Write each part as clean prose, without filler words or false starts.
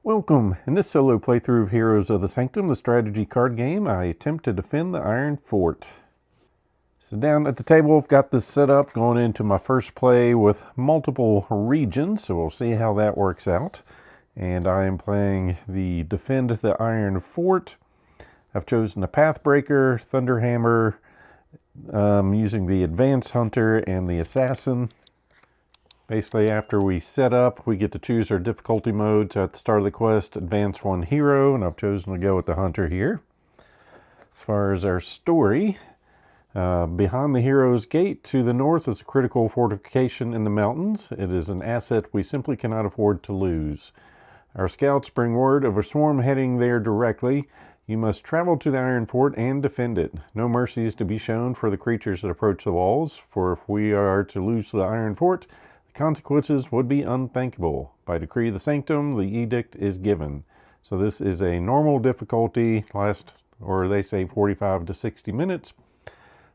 Welcome! In this solo playthrough of Heroes of the Sanctum, the strategy card game, I attempt to defend the Iron Fort. So down at the table, I've got this set up going into my first play with multiple regions, so we'll see how that works out. And I am playing the Defend the Iron Fort. I've chosen a Pathbreaker, Thunderhammer, using the Advanced Hunter and the Assassin. Basically, after we set up, we get to choose our difficulty mode. So at the start of the quest, advance one hero, and I've chosen to go with the Hunter here. As far as our story, behind the hero's gate to the north is a critical fortification in the mountains. It is an asset we simply cannot afford to lose. Our scouts bring word of a swarm heading there directly. You must travel to the Iron Fort and defend it. No mercy is to be shown for the creatures that approach the walls, for if we are to lose the Iron Fort, consequences would be unthinkable. By decree of the Sanctum, the edict is given. So this is a normal difficulty, they say 45 to 60 minutes.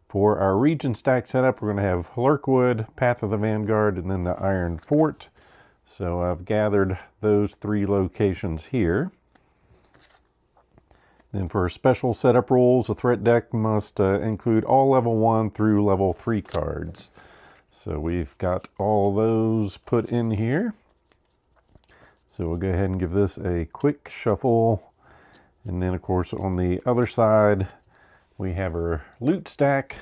For our region stack setup, we're going to have Lurkwood, Path of the Vanguard, and then the Iron Fort. So I've gathered those three locations here. Then for special setup rules, a threat deck must include all level 1 through level 3 cards. So we've got all those put in here. So we'll go ahead and give this a quick shuffle. And then of course on the other side, we have our loot stack.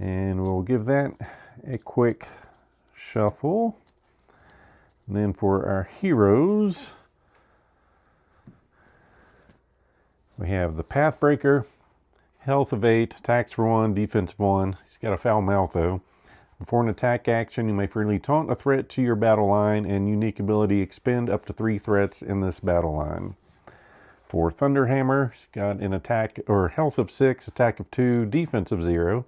And we'll give that a quick shuffle. And then for our heroes, we have the Pathbreaker, health of 8, attacks for 1, defense of 1. He's got a foul mouth though. Before an attack action, you may freely taunt a threat to your battle line, and unique ability expend up to 3 threats in this battle line. For Thunderhammer, he's got an attack or health of 6, attack of 2, defense of 0.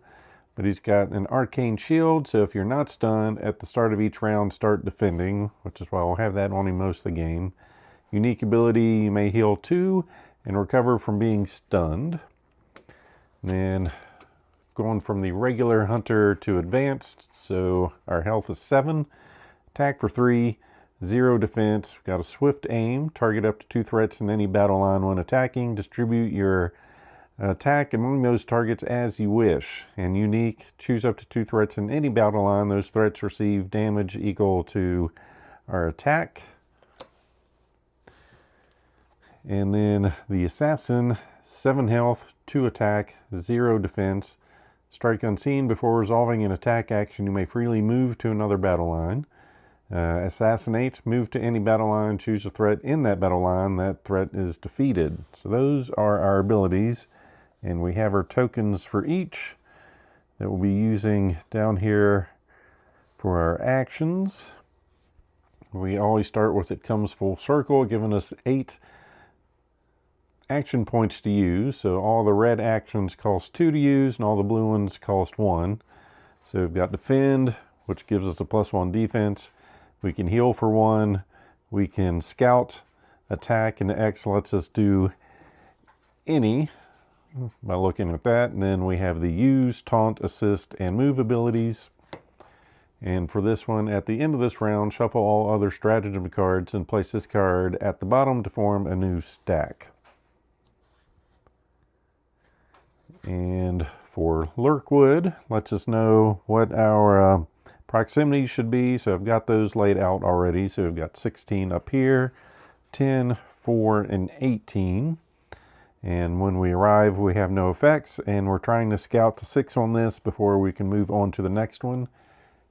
But he's got an arcane shield, so if you're not stunned, at the start of each round, start defending, which is why I'll have that on him most of the game. Unique ability, you may heal 2 and recover from being stunned. And then going from the regular hunter to advanced, so our health is 7, attack for 3, 0 defense. We've got a swift aim, target up to 2 threats in any battle line when attacking. Distribute your attack among those targets as you wish. And unique, choose up to 2 threats in any battle line. Those threats receive damage equal to our attack. And then the assassin, 7 health, 2 attack, 0 defense. Strike unseen. Before resolving an attack action, you may freely move to another battle line. Assassinate, move to any battle line, choose a threat in that battle line. That threat is defeated. So those are our abilities. And we have our tokens for each that we'll be using down here for our actions. We always start with it comes full circle, giving us 8 action points to use. So all the red actions cost 2 to use, and all the blue ones cost 1. So we've got defend, which gives us a +1 defense. We can heal for 1. We can scout, attack, and the X lets us do any by looking at that. And then we have the use, taunt, assist, and move abilities. And for this one, at the end of this round, shuffle all other stratagem cards and place this card at the bottom to form a new stack. And for Lurkwood, lets us know what our proximity should be. So I've got those laid out already. So we've got 16 up here, 10, 4, and 18. And when we arrive, we have no effects. And we're trying to scout to 6 on this before we can move on to the next one.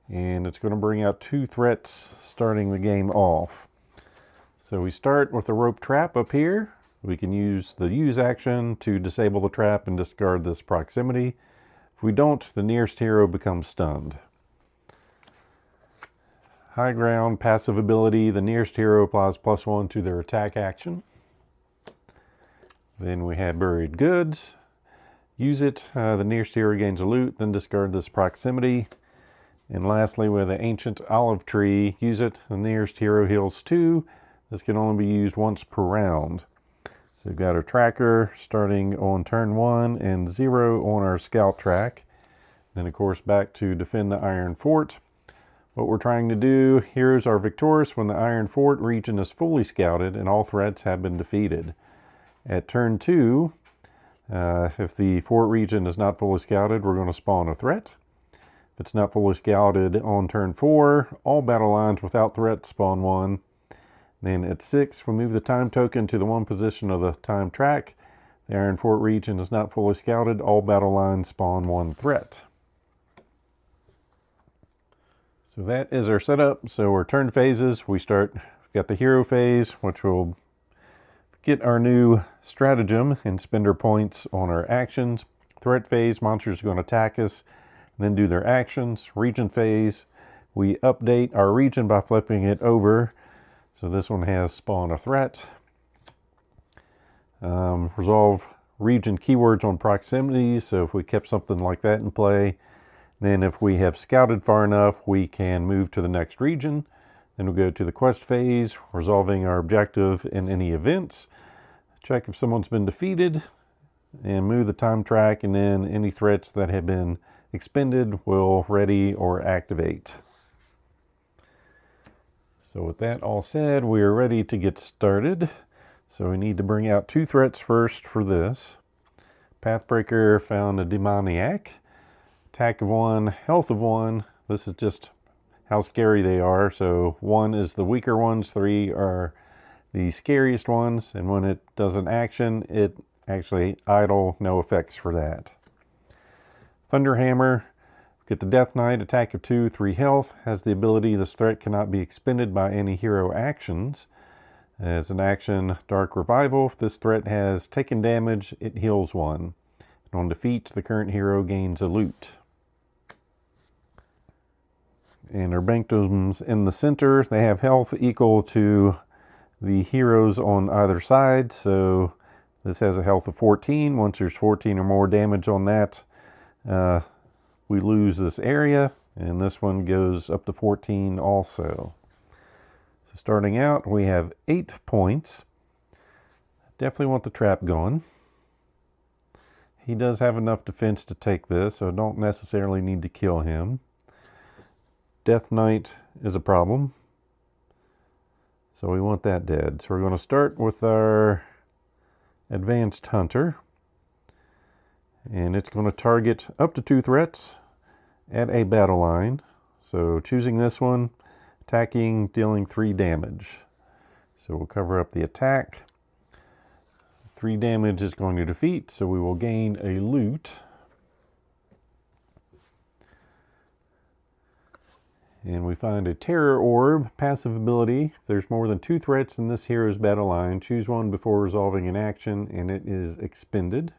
And it's going to bring out 2 threats starting the game off. So we start with a rope trap up here. We can use the use action to disable the trap and discard this proximity. If we don't, the nearest hero becomes stunned. High ground, passive ability, the nearest hero applies +1 to their attack action. Then we have buried goods. Use it, the nearest hero gains a loot, then discard this proximity. And lastly, we have the ancient olive tree. Use it, the nearest hero heals 2. This can only be used once per round. So we've got our tracker starting on turn 1 and 0 on our scout track. Then of course back to defend the Iron Fort. What we're trying to do, heroes are victorious when the Iron Fort region is fully scouted and all threats have been defeated. At turn 2, if the fort region is not fully scouted, we're going to spawn a threat. If it's not fully scouted on turn 4, all battle lines without threat spawn 1. Then at 6, we move the time token to the 1 position of the time track. The Iron Fort region is not fully scouted, all battle lines spawn 1 threat. So that is our setup. So our turn phases, we've got the hero phase, which will get our new stratagem and spend our points on our actions. Threat phase, monsters are going to attack us, then do their actions. Region phase, we update our region by flipping it over. So this one has spawn a threat. Resolve region keywords on proximities. So if we kept something like that in play, then if we have scouted far enough, we can move to the next region. Then we'll go to the quest phase, resolving our objective in any events. Check if someone's been defeated and move the time track, and then any threats that have been expended will ready or activate. So with that all said, we are ready to get started. So we need to bring out 2 threats first for this. Pathbreaker found a demoniac. Attack of 1, health of 1. This is just how scary they are. So 1 is the weaker ones, 3 are the scariest ones. And when it does an action, it actually idle, no effects for that. Thunderhammer, get the Death Knight, attack of 2, 3 health. Has the ability this threat cannot be expended by any hero actions. As an action, Dark Revival. If this threat has taken damage, it heals 1. And on defeat, the current hero gains a loot. And our Sanctums in the center, they have health equal to the heroes on either side. So this has a health of 14. Once there's 14 or more damage on that, we lose this area. And this one goes up to 14 also. So starting out, we have 8 points. Definitely want the trap going. He does have enough defense to take this, so I don't necessarily need to kill him. Death Knight is a problem, so we want that dead. So we're going to start with our Advanced Hunter, and it's going to target up to 2 threats at a battle line. So choosing this one, attacking, dealing 3 damage. So we'll cover up the attack. 3 damage is going to defeat, so we will gain a loot. And we find a Terror Orb, passive ability. If there's more than 2 threats in this hero's battle line, choose one before resolving an action, and it is expended.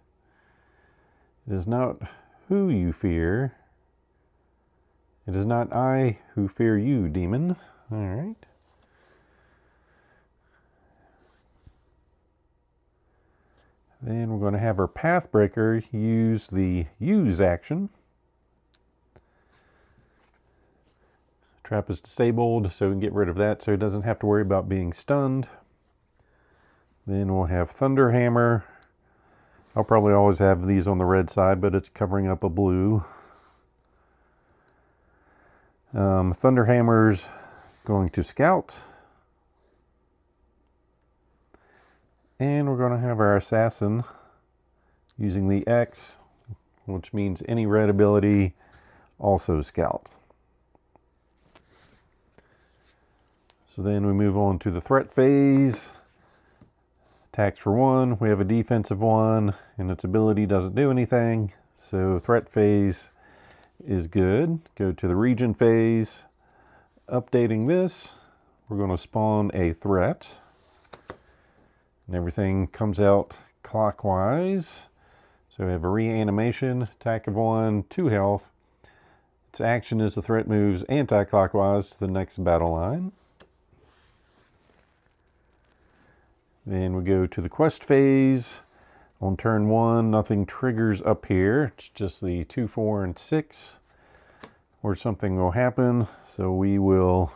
It is not who you fear. It is not I who fear you, demon. All right. Then we're going to have our Pathbreaker use the use action. Trap is disabled, so we can get rid of that so he doesn't have to worry about being stunned. Then we'll have Thunderhammer. I'll probably always have these on the red side, but it's covering up a blue. Thunderhammer's going to scout. And we're going to have our Assassin using the X, which means any red ability, also scout. So then we move on to the threat phase. Attacks for 1. We have a defensive 1, and its ability doesn't do anything. So threat phase is good. Go to the region phase. Updating this, we're going to spawn a threat. And everything comes out clockwise. So we have a reanimation, attack of 1, 2 health. Its action is the threat moves anti-clockwise to the next battle line. Then we go to the quest phase. On turn 1, nothing triggers up here. It's just the 2, 4, and 6 where something will happen. So we will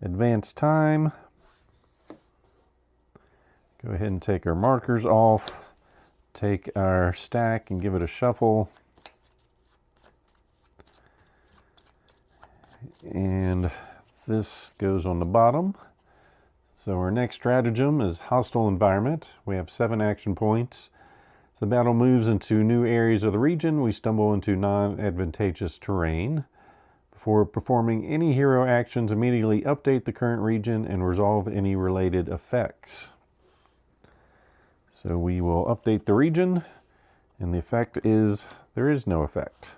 advance time. Go ahead and take our markers off. Take our stack and give it a shuffle. And This goes on the bottom. So our next stratagem is hostile environment. We have 7 action points. As the battle moves into new areas of the region, we stumble into non-advantageous terrain. Before performing any hero actions, immediately update the current region and resolve any related effects. So we will update the region, and the effect is there is no effect.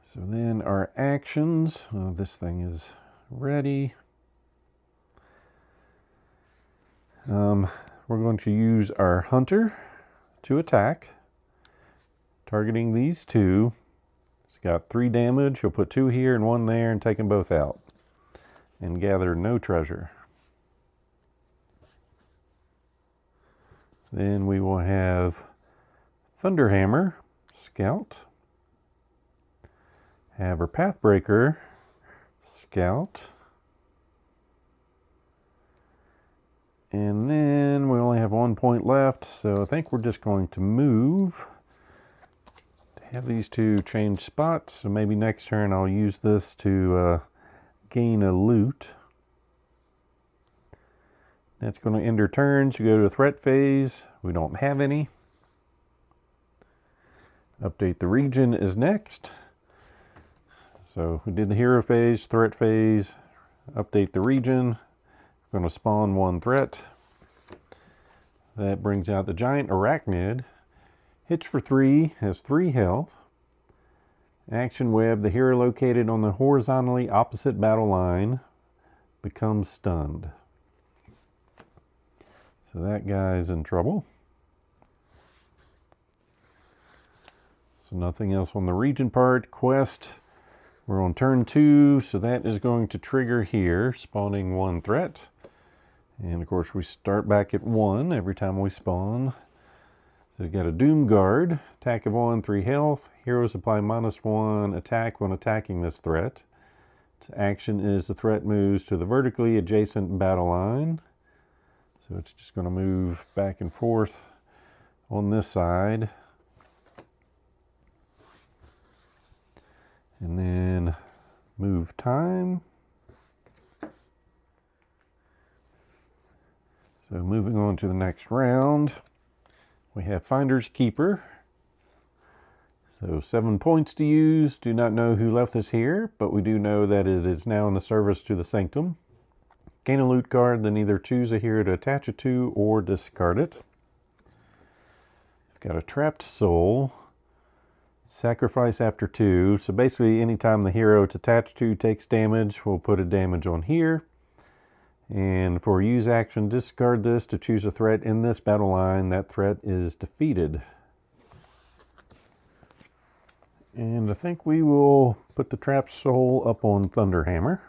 So then our actions, this thing is ready. We're going to use our hunter to attack, targeting these 2. It's got 3 damage. He'll put 2 here and 1 there and take them both out. And gather no treasure. Then we will have Thunderhammer, Scout. Have our Pathbreaker, Scout. And then we only have 1 point left, so I think we're just going to move. Have these 2 change spots, so maybe next turn I'll use this to gain a loot. That's going to end our turns. You go to the threat phase. We don't have any. Update the region is next. So we did the hero phase, threat phase, update the region. We're going to spawn 1 threat. That brings out the giant arachnid. Hits for 3, has 3 health. Action web, the hero located on the horizontally opposite battle line becomes stunned. So that guy's in trouble. So nothing else on the region part. Quest, we're on turn 2, so that is going to trigger here, spawning 1 threat. And of course we start back at 1 every time we spawn. So we've got a Doom Guard, attack of 1, 3 health. Heroes apply -1 attack when attacking this threat. Its action is the threat moves to the vertically adjacent battle line. So it's just going to move back and forth on this side. And then move time. So moving on to the next round, we have Finder's Keeper. So 7 points to use. Do not know who left this here, but we do know that it is now in the service to the Sanctum. Gain a loot card, then either choose a hero to attach it to or discard it. We've got a Trapped Soul. Sacrifice after 2. So basically anytime the hero it's attached to takes damage, we'll put a damage on here. And for use action, discard this to choose a threat in this battle line. That threat is defeated. And I think we will put the Trapped Soul up on Thunderhammer.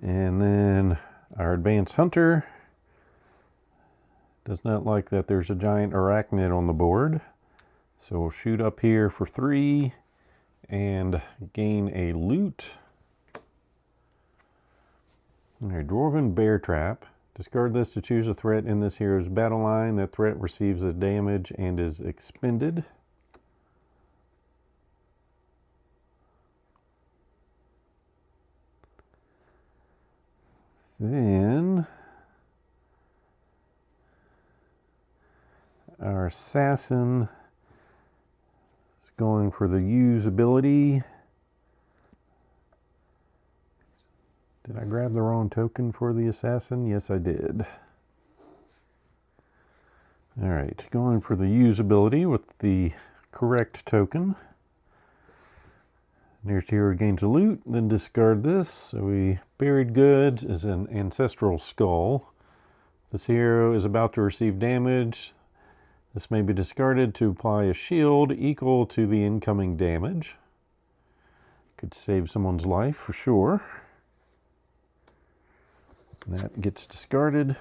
And then our Advanced Hunter does not like that there's a giant arachnid on the board. So we'll shoot up here for 3 and gain a loot. Alright, Dwarven Bear Trap. Discard this to choose a threat in this hero's battle line. That threat receives a damage and is expended. Then our assassin is going for the usability. Did I grab the wrong token for the assassin? Yes, I did. All right, going for the usability with the correct token. Nearest hero gains a loot, then discard this. So we buried goods is an ancestral skull. This hero is about to receive damage. This may be discarded to apply a shield equal to the incoming damage. Could save someone's life for sure. That gets discarded.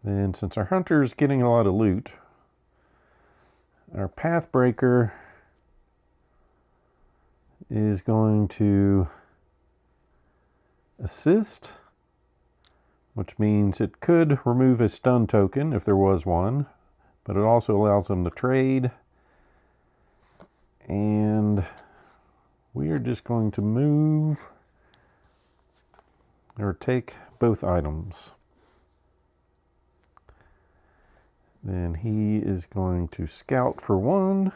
Then since our hunter is getting a lot of loot, our Pathbreaker is going to assist, which means it could remove a stun token if there was one, but it also allows them to trade. And we are just going to move or take both items. Then he is going to scout for 1.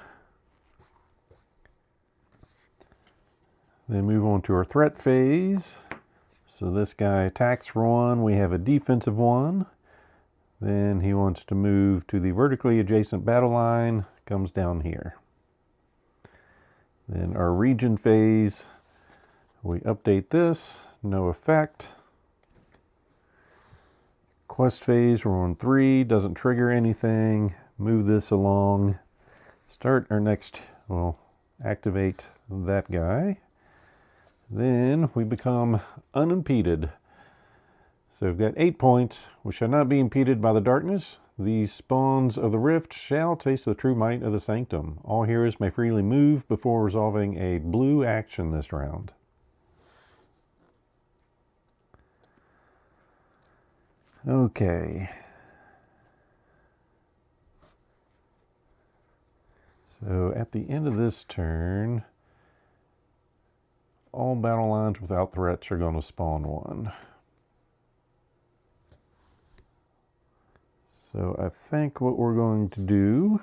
Then move on to our threat phase. So this guy attacks for 1. We have a defensive 1. Then he wants to move to the vertically adjacent battle line, comes down here. Then our region phase, we update this, no effect. Quest phase, we're on 3, doesn't trigger anything. Move this along. Start our next, we'll activate that guy. Then we become unimpeded. So we've got 8 points. We shall not be impeded by the darkness. These spawns of the rift shall taste the true might of the sanctum. All heroes may freely move before resolving a blue action this round. Okay. So at the end of this turn, all battle lines without threats are going to spawn 1. So I think what we're going to do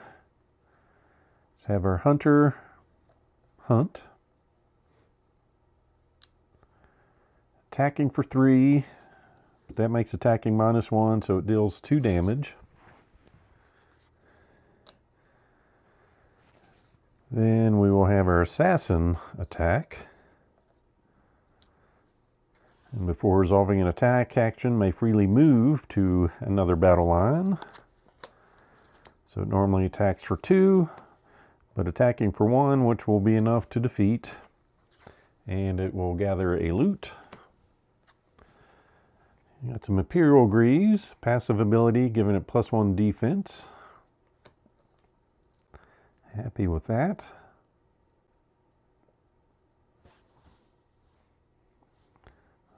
is have our hunter hunt. Attacking for 3. But that makes attacking -1, so it deals 2 damage. Then we will have our assassin attack. And before resolving an attack action, may freely move to another battle line. So it normally attacks for 2, but attacking for 1, which will be enough to defeat. And it will gather a loot. Got some Imperial Greaves, passive ability, giving it +1 defense. Happy with that.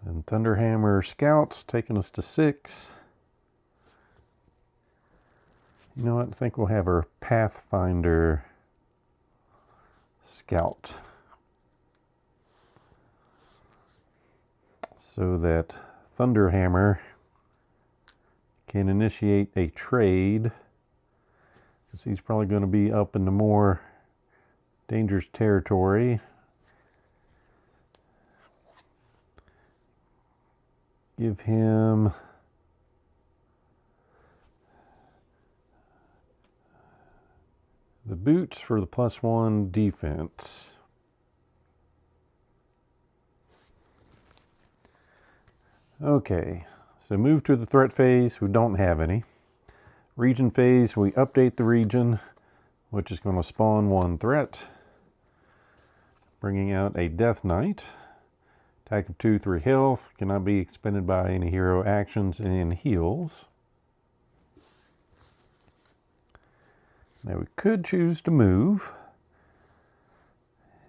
And Thunderhammer Scouts, taking us to 6. You know what? I think we'll have our Pathfinder Scout. So that Thunderhammer can initiate a trade, because he's probably going to be up in the more dangerous territory. Give him the boots for the +1 defense. Okay, so move to the threat phase. We don't have any. Region phase, we update the region, which is going to spawn 1 threat. Bringing out a Death Knight. Attack of 2, 3 health. Cannot be expended by any hero actions and heals. Now we could choose to move.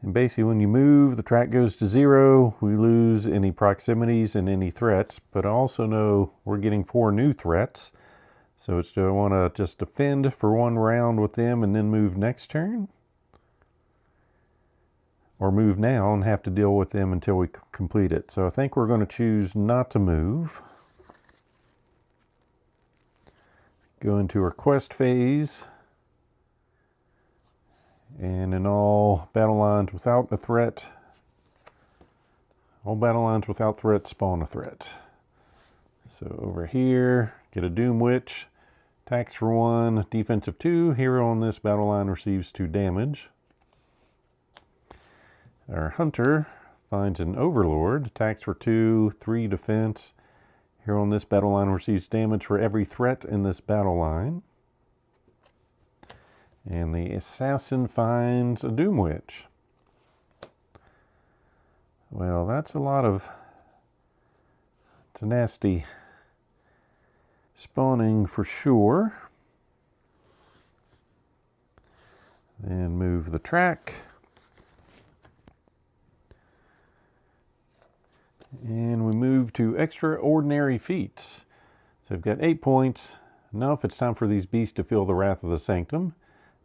And basically when you move, the track goes to 0. We lose any proximities and any threats. But I also know we're getting 4 new threats. So do I want to just defend for 1 round with them and then move next turn? Or move now and have to deal with them until we complete it. So I think we're going to choose not to move. Go into our quest phase. And in all battle lines without a threat, all battle lines without threat spawn a threat. So over here, get a Doom Witch, attacks for 1, defensive 2. Hero on this battle line receives 2 damage. Our hunter finds an Overlord, attacks for 2, 3 defense. Hero on this battle line receives damage for every threat in this battle line. And the assassin finds a Doom Witch. Well, that's a lot of, it's a nasty spawning for sure. Then move the track. And we move to extraordinary feats. So we've got 8 points. Now if it's time for these beasts to feel the wrath of the Sanctum.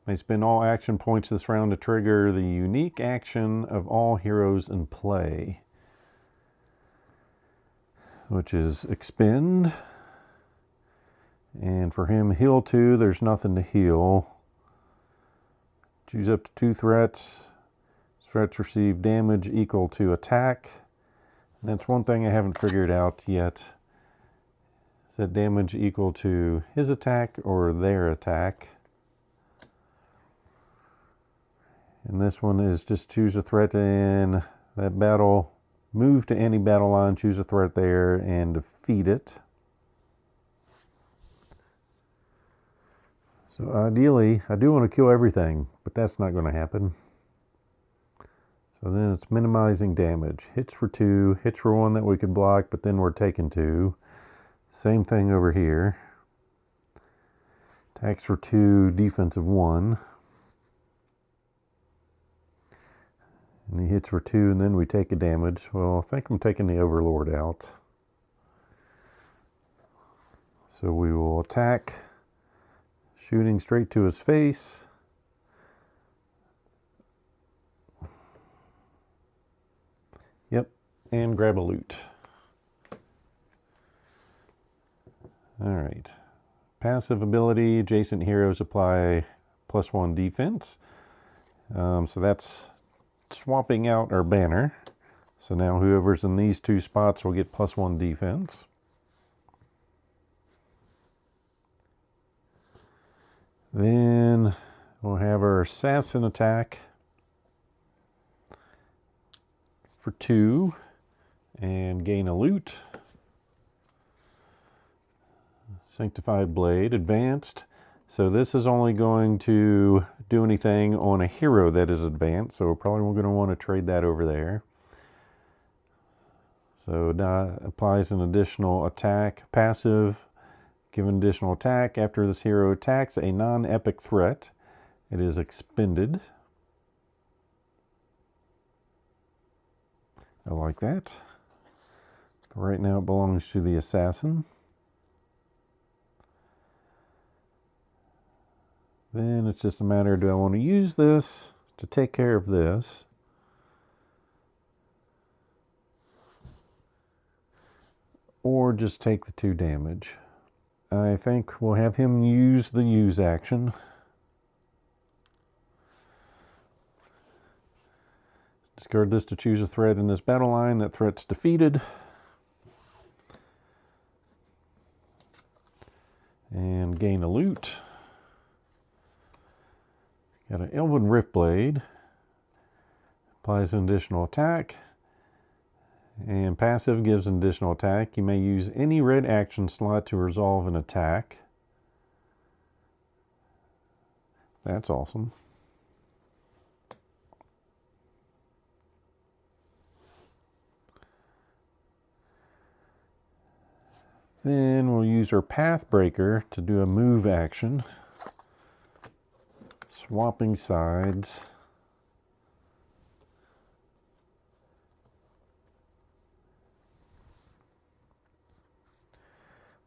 May spend all action points this round to trigger the unique action of all heroes in play, which is expend. And for him, heal 2, there's nothing to heal. Choose up to 2 threats. Threats receive damage equal to attack. And that's one thing I haven't figured out yet. Is that damage equal to his attack or their attack? And this one is just choose a threat in that battle. Move to any battle line, choose a threat there, and defeat it. So ideally, I do want to kill everything, but that's not going to happen. So then it's minimizing damage. Hits for 2, hits for 1 that we could block, but then we're taking 2. Same thing over here. Attacks for 2, defense of 1. And he hits for 2, and then we take a damage. Well, I think I'm taking the Overlord out. So we will attack, shooting straight to his face. Yep, and grab a loot. All right. Passive ability, adjacent heroes apply +1 defense. So that's swapping out our banner. So now whoever's in these 2 spots will get +1 defense. Then we'll have our assassin attack for 2 and gain a loot. Sanctified Blade, advanced. So this is only going to do anything on a hero that is advanced, so we're probably going to want to trade that over there. So that applies an additional attack. Passive, give an additional attack. After this hero attacks a non-epic threat, it is expended. I like that. But right now it belongs to the assassin. Then it's just a matter, do I want to use this to take care of this? Or just take the 2 damage? I think we'll have him use the use action. Discard this to choose a threat in this battle line. That threat's defeated. And gain a loot. Got an Elven Riftblade. Applies an additional attack. And passive gives an additional attack. You may use any red action slot to resolve an attack. That's awesome. Then we'll use our Pathbreaker to do a move action. Swapping sides.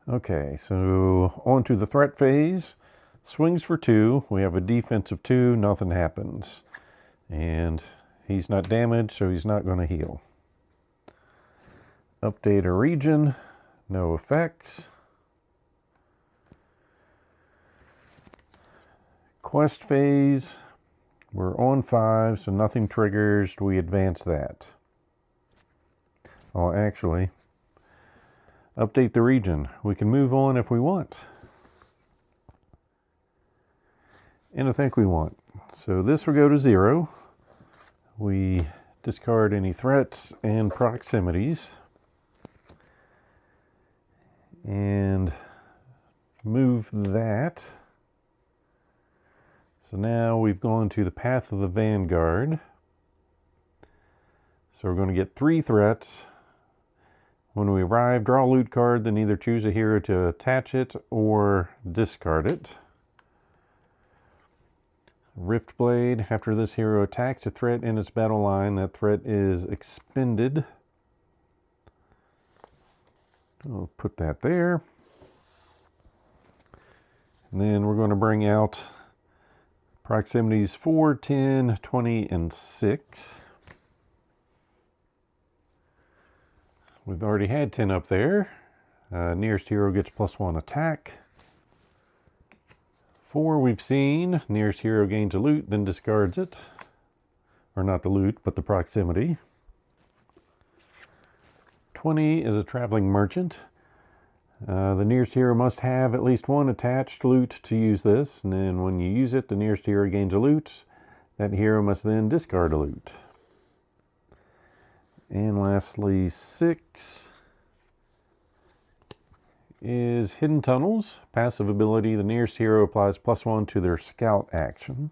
Okay, so on to the threat phase. Swings for 2. We have a defense of 2. Nothing happens. And he's not damaged, so he's not going to heal. Update a region. No effects. Quest phase. We're on 5, so nothing triggers. We advance that. Oh, actually, update the region. We can move on if we want. And I think we want. So this will go to 0. We discard any threats and proximities. And move that. So now we've gone to the Path of the Vanguard. So we're going to get 3 threats. When we arrive, draw a loot card, then either choose a hero to attach it or discard it. Riftblade, after this hero attacks a threat in its battle line, that threat is expended. I'll put that there. And then we're going to bring out Proximities 4, 10, 20, and 6. We've already had 10 up there. Nearest hero gets +1 attack. 4 we've seen. Nearest hero gains a loot, then discards it. Or not the loot, but the proximity. 20 is a traveling merchant. The nearest hero must have at least 1 attached loot to use this, and then when you use it, the nearest hero gains a loot. That hero must then discard a loot. And lastly, 6 is Hidden Tunnels. Passive ability, the nearest hero applies +1 to their scout action.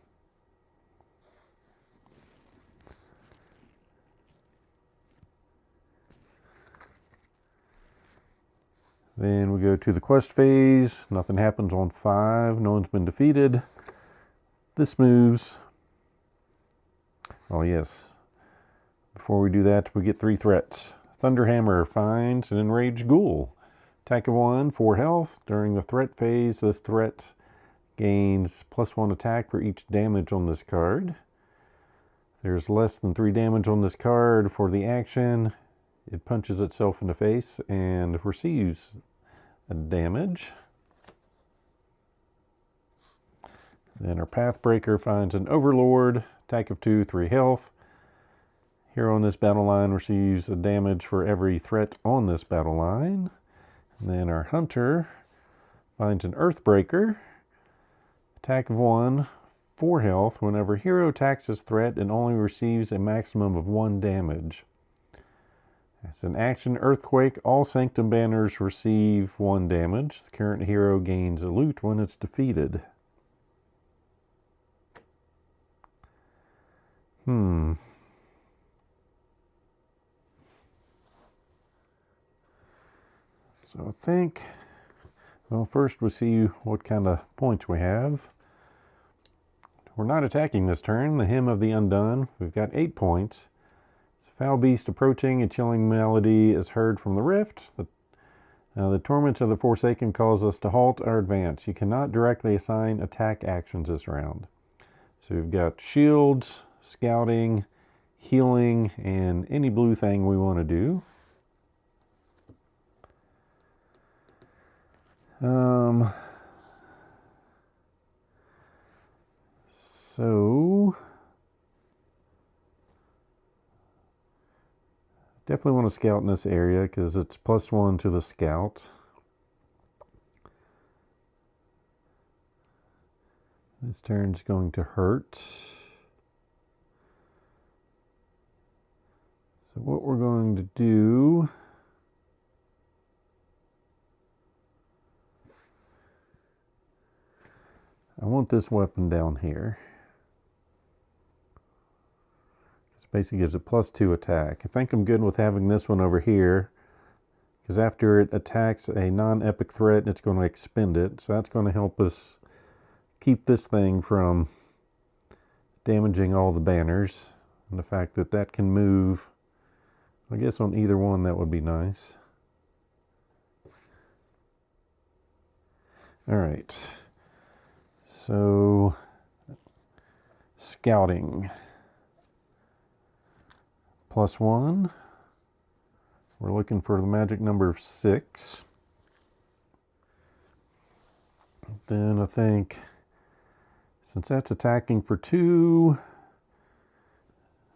Then we go to the quest phase. Nothing happens on 5. No one's been defeated. This moves. Oh yes. Before we do that, we get 3 threats. Thunderhammer finds an enraged ghoul. Attack of 1, 4 health. During the threat phase, this threat gains +1 attack for each damage on this card. There's less than 3 damage on this card for the action. It punches itself in the face and receives a damage. Then our Pathbreaker finds an Overlord. Attack of 2, 3 health. Hero on this battle line receives a damage for every threat on this battle line. And then our Hunter finds an Earthbreaker. Attack of 1, 4 health. Whenever hero attacks this threat, it only receives a maximum of 1 damage. It's an action Earthquake. All Sanctum banners receive 1 damage. The current hero gains a loot when it's defeated. So I think, well, first we see what kind of points we have. We're not attacking this turn. The Hymn of the Undone. We've got 8 points. It's a foul beast approaching. A chilling melody is heard from the rift. The torment of the Forsaken calls us to halt our advance. You cannot directly assign attack actions this round. So we've got shields, scouting, healing, and any blue thing we want to do. So definitely want to scout in this area because it's +1 to the scout. This turn's going to hurt. So what we're going to do, I want this weapon down here. This basically gives it +2 attack. I think I'm good with having this one over here because after it attacks a non-epic threat, it's going to expend it. So that's going to help us keep this thing from damaging all the banners. And the fact that that can move, I guess on either one, that would be nice. All right. So, scouting. +1. We're looking for the magic number of 6. Then I think, since that's attacking for 2,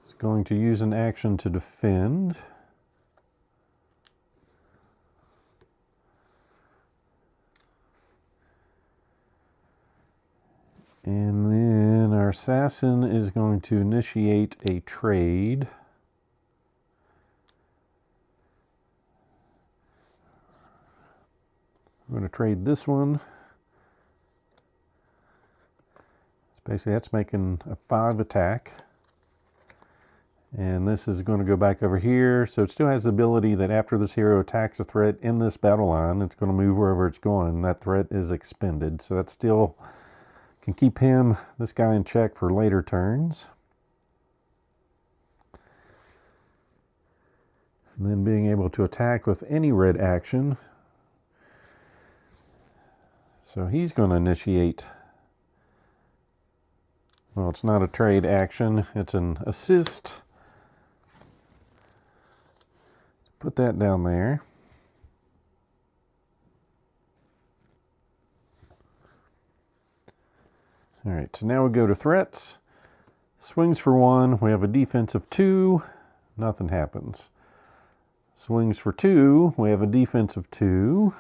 it's going to use an action to defend. And then our assassin is going to initiate a trade. We're going to trade this one. So basically that's making a 5 attack. And this is going to go back over here. So it still has the ability that after this hero attacks a threat in this battle line, it's going to move wherever it's going. That threat is expended. So that still can keep this guy in check for later turns. And then being able to attack with any red action. So he's going to initiate Well, it's not a trade action, it's an assist. Put that down there. All right, so now we go to threats. Swings for 1, we have a defense of 2, nothing happens. Swings for 2, we have a defense of 2.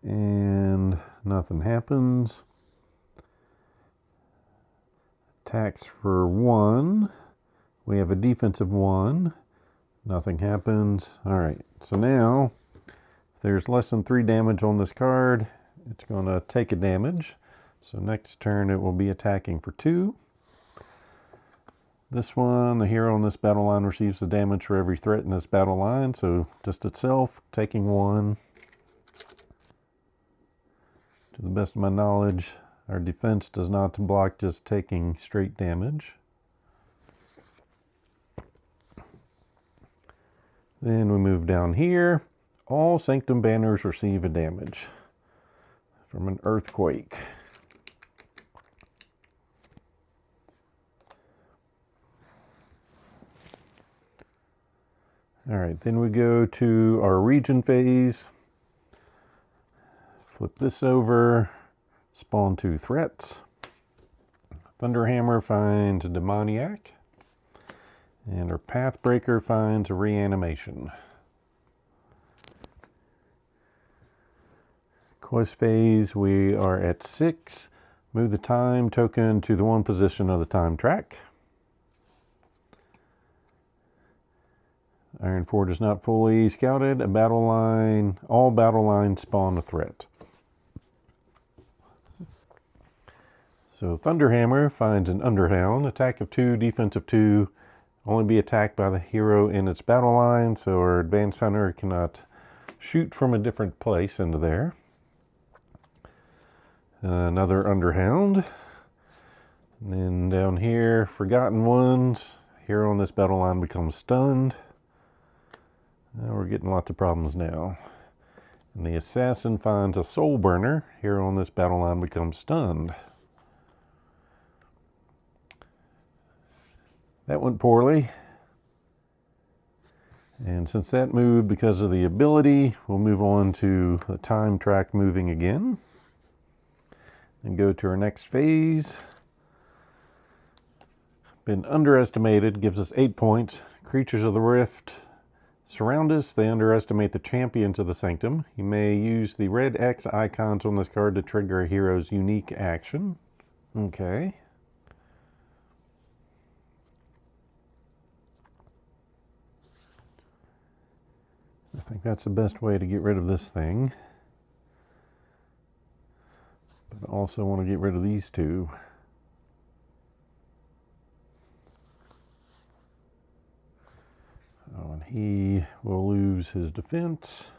And nothing happens. Attacks for 1, we have a defense of 1, nothing happens. All right, so now if there's less than 3 damage on this card, it's going to take a damage. So next turn it will be attacking for 2. This one, the hero on this battle line receives the damage for every threat in this battle line, so just itself, taking 1. To the best of my knowledge, our defense does not block just taking straight damage. Then we move down here. All Sanctum banners receive a damage from an earthquake. All right, then we go to our region phase. Flip this over, spawn 2 threats. Thunderhammer finds a demoniac, and our Pathbreaker finds a reanimation. Quest phase, we are at 6. Move the time token to the 1 position of the time track. Iron Fort is not fully scouted. A battle line, all battle lines spawn a threat. So Thunderhammer finds an Underhound, attack of 2, defense of 2, only be attacked by the hero in its battle line, so our advanced hunter cannot shoot from a different place into there. Another Underhound. And then down here, Forgotten Ones. Hero on this battle line becomes stunned. We're getting lots of problems now. And the Assassin finds a Soul Burner. Hero on this battle line becomes stunned. That went poorly. And since that moved because of the ability, we'll move on to the time track moving again. And go to our next phase. Been underestimated, gives us 8 points. Creatures of the Rift surround us. They underestimate the champions of the Sanctum. You may use the red X icons on this card to trigger a hero's unique action. Okay. I think that's the best way to get rid of this thing. But I also want to get rid of these 2. Oh, and he will lose his defense.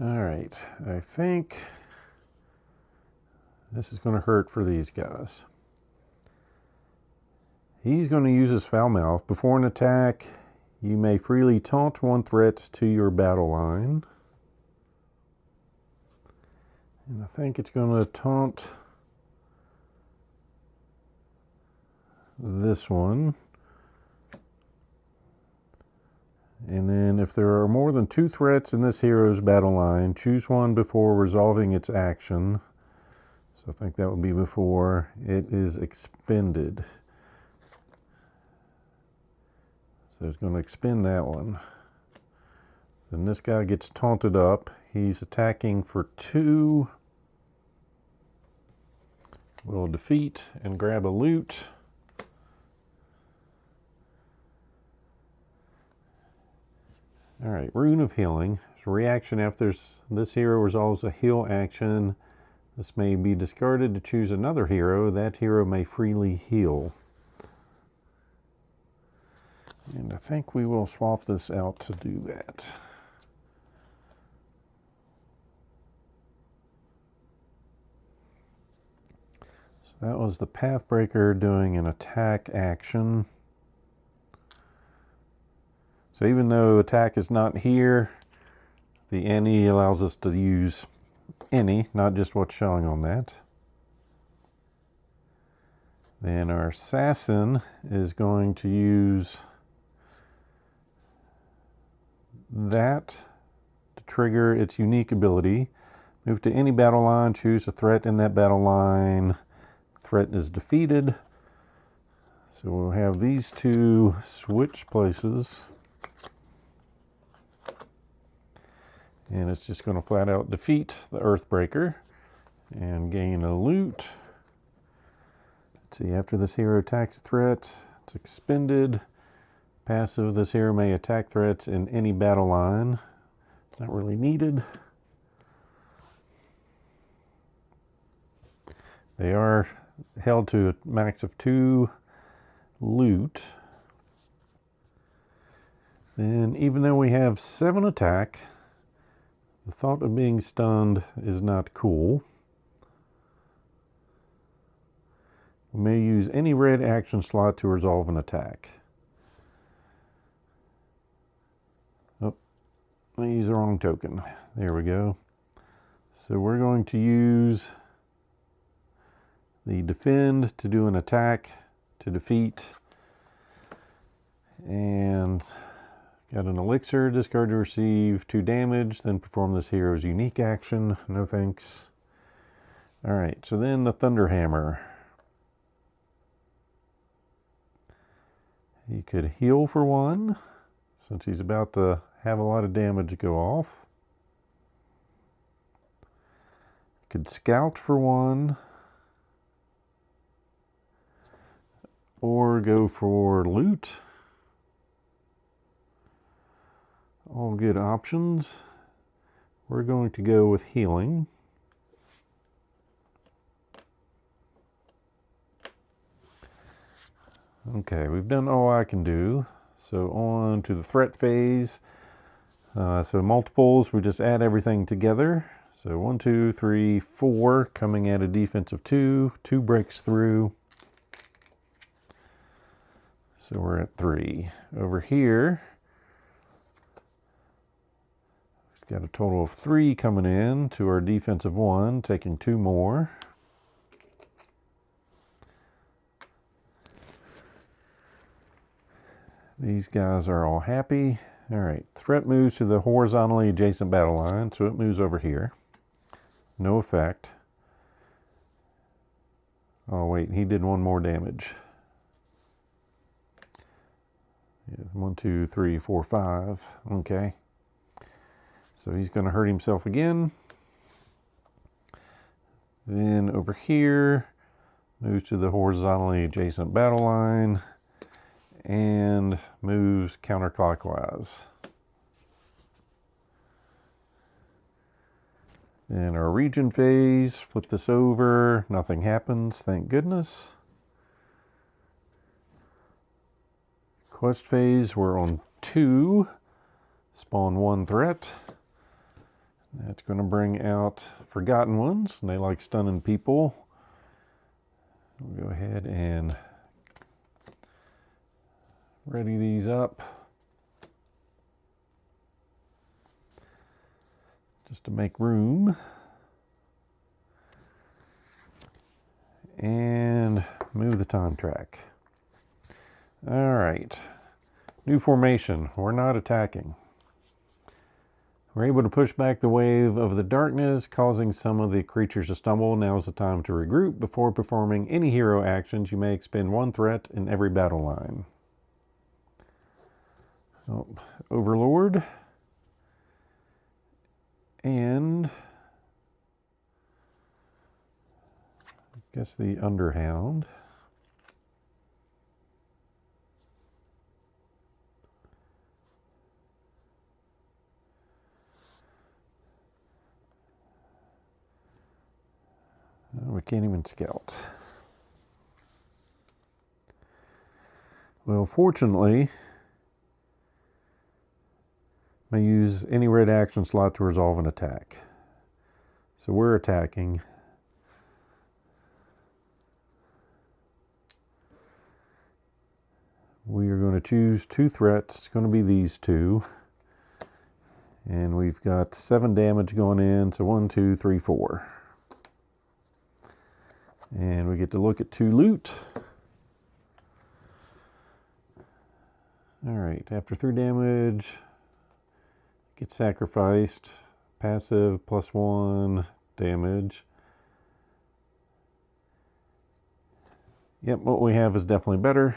All right, I think this is going to hurt for these guys. He's going to use his Foul Mouth. Before an attack, you may freely taunt 1 threat to your battle line. And I think it's going to taunt this one. And then if there are more than 2 threats in this hero's battle line, choose one before resolving its action. So I think that would be before it is expended. So it's going to expend that one. Then this guy gets taunted up. He's attacking for 2. We'll defeat and grab a loot. All right, Rune of Healing. So reaction after this hero resolves a heal action. This may be discarded to choose another hero. That hero may freely heal. And I think we will swap this out to do that. So that was the Pathbreaker doing an attack action. So even though attack is not here, The any allows us to use any, not just what's showing on that. Then our assassin is going to use that to trigger its unique ability. Move to any battle line, choose a threat in that battle line. Threat is defeated. So we'll have these two switch places. And it's just going to flat out defeat the Earthbreaker and gain a loot. Let's see, after this hero attacks a threat, it's expended. Passive, this hero may attack threats in any battle line. Not really needed. They are held to a max of 2 loot. Then, even though we have 7 attack, the thought of being stunned is not cool. We may use any red action slot to resolve an attack. Oh, I used the wrong token. There we go. So we're going to use the defend to do an attack to defeat. And got an elixir, discard to receive 2 damage, then perform this hero's unique action. No thanks. Alright, so then the Thunderhammer. He could heal for 1, since he's about to have a lot of damage go off. Could scout for 1. Or go for loot. All good options. We're going to go with healing. Okay, we've done all I can do. So on to the threat phase. So multiples, we just add everything together. So 1, 2, 3, 4, coming at a defense of 2. 2 breaks through. So we're at 3. Over here, we've got a total of 3 coming in to our defense of 1, taking 2 more. These guys are all happy. All right, threat moves to the horizontally adjacent battle line, so it moves over here. No effect. Oh wait, he did 1 more damage. 1, 2, 3, 4, 5. Okay. So he's going to hurt himself again. Then over here, moves to the horizontally adjacent battle line and moves counterclockwise. Then our region phase, flip this over, nothing happens, thank goodness. Quest phase, we're on 2, spawn 1 threat. That's going to bring out Forgotten Ones, and they like stunning people. We'll go ahead and ready these up. Just to make room. And move the time track. All right, new formation. We're not attacking. We're able to push back the wave of the darkness, causing some of the creatures to stumble. Now is the time to regroup. Before performing any hero actions, you may expend 1 threat in every battle line. Oh, Overlord. And I guess the Underhound. We can't even scout. Well, fortunately, may use any red action slot to resolve an attack. So we're attacking. We are going to choose 2 threats. It's going to be these 2. And we've got 7 damage going in, so 1, 2, 3, 4. And we get to look at 2 loot. Alright, after 3 damage, get sacrificed. Passive +1 damage. Yep, what we have is definitely better.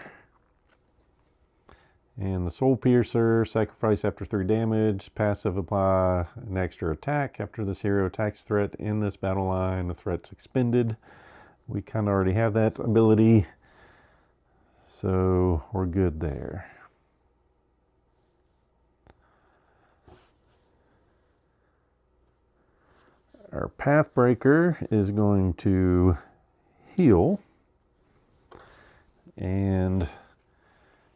And the Soul Piercer, sacrifice after 3 damage. Passive, apply an extra attack. After this hero attacks threat in this battle line, the threat's expended. We kind of already have that ability, so we're good there. Our Pathbreaker is going to heal and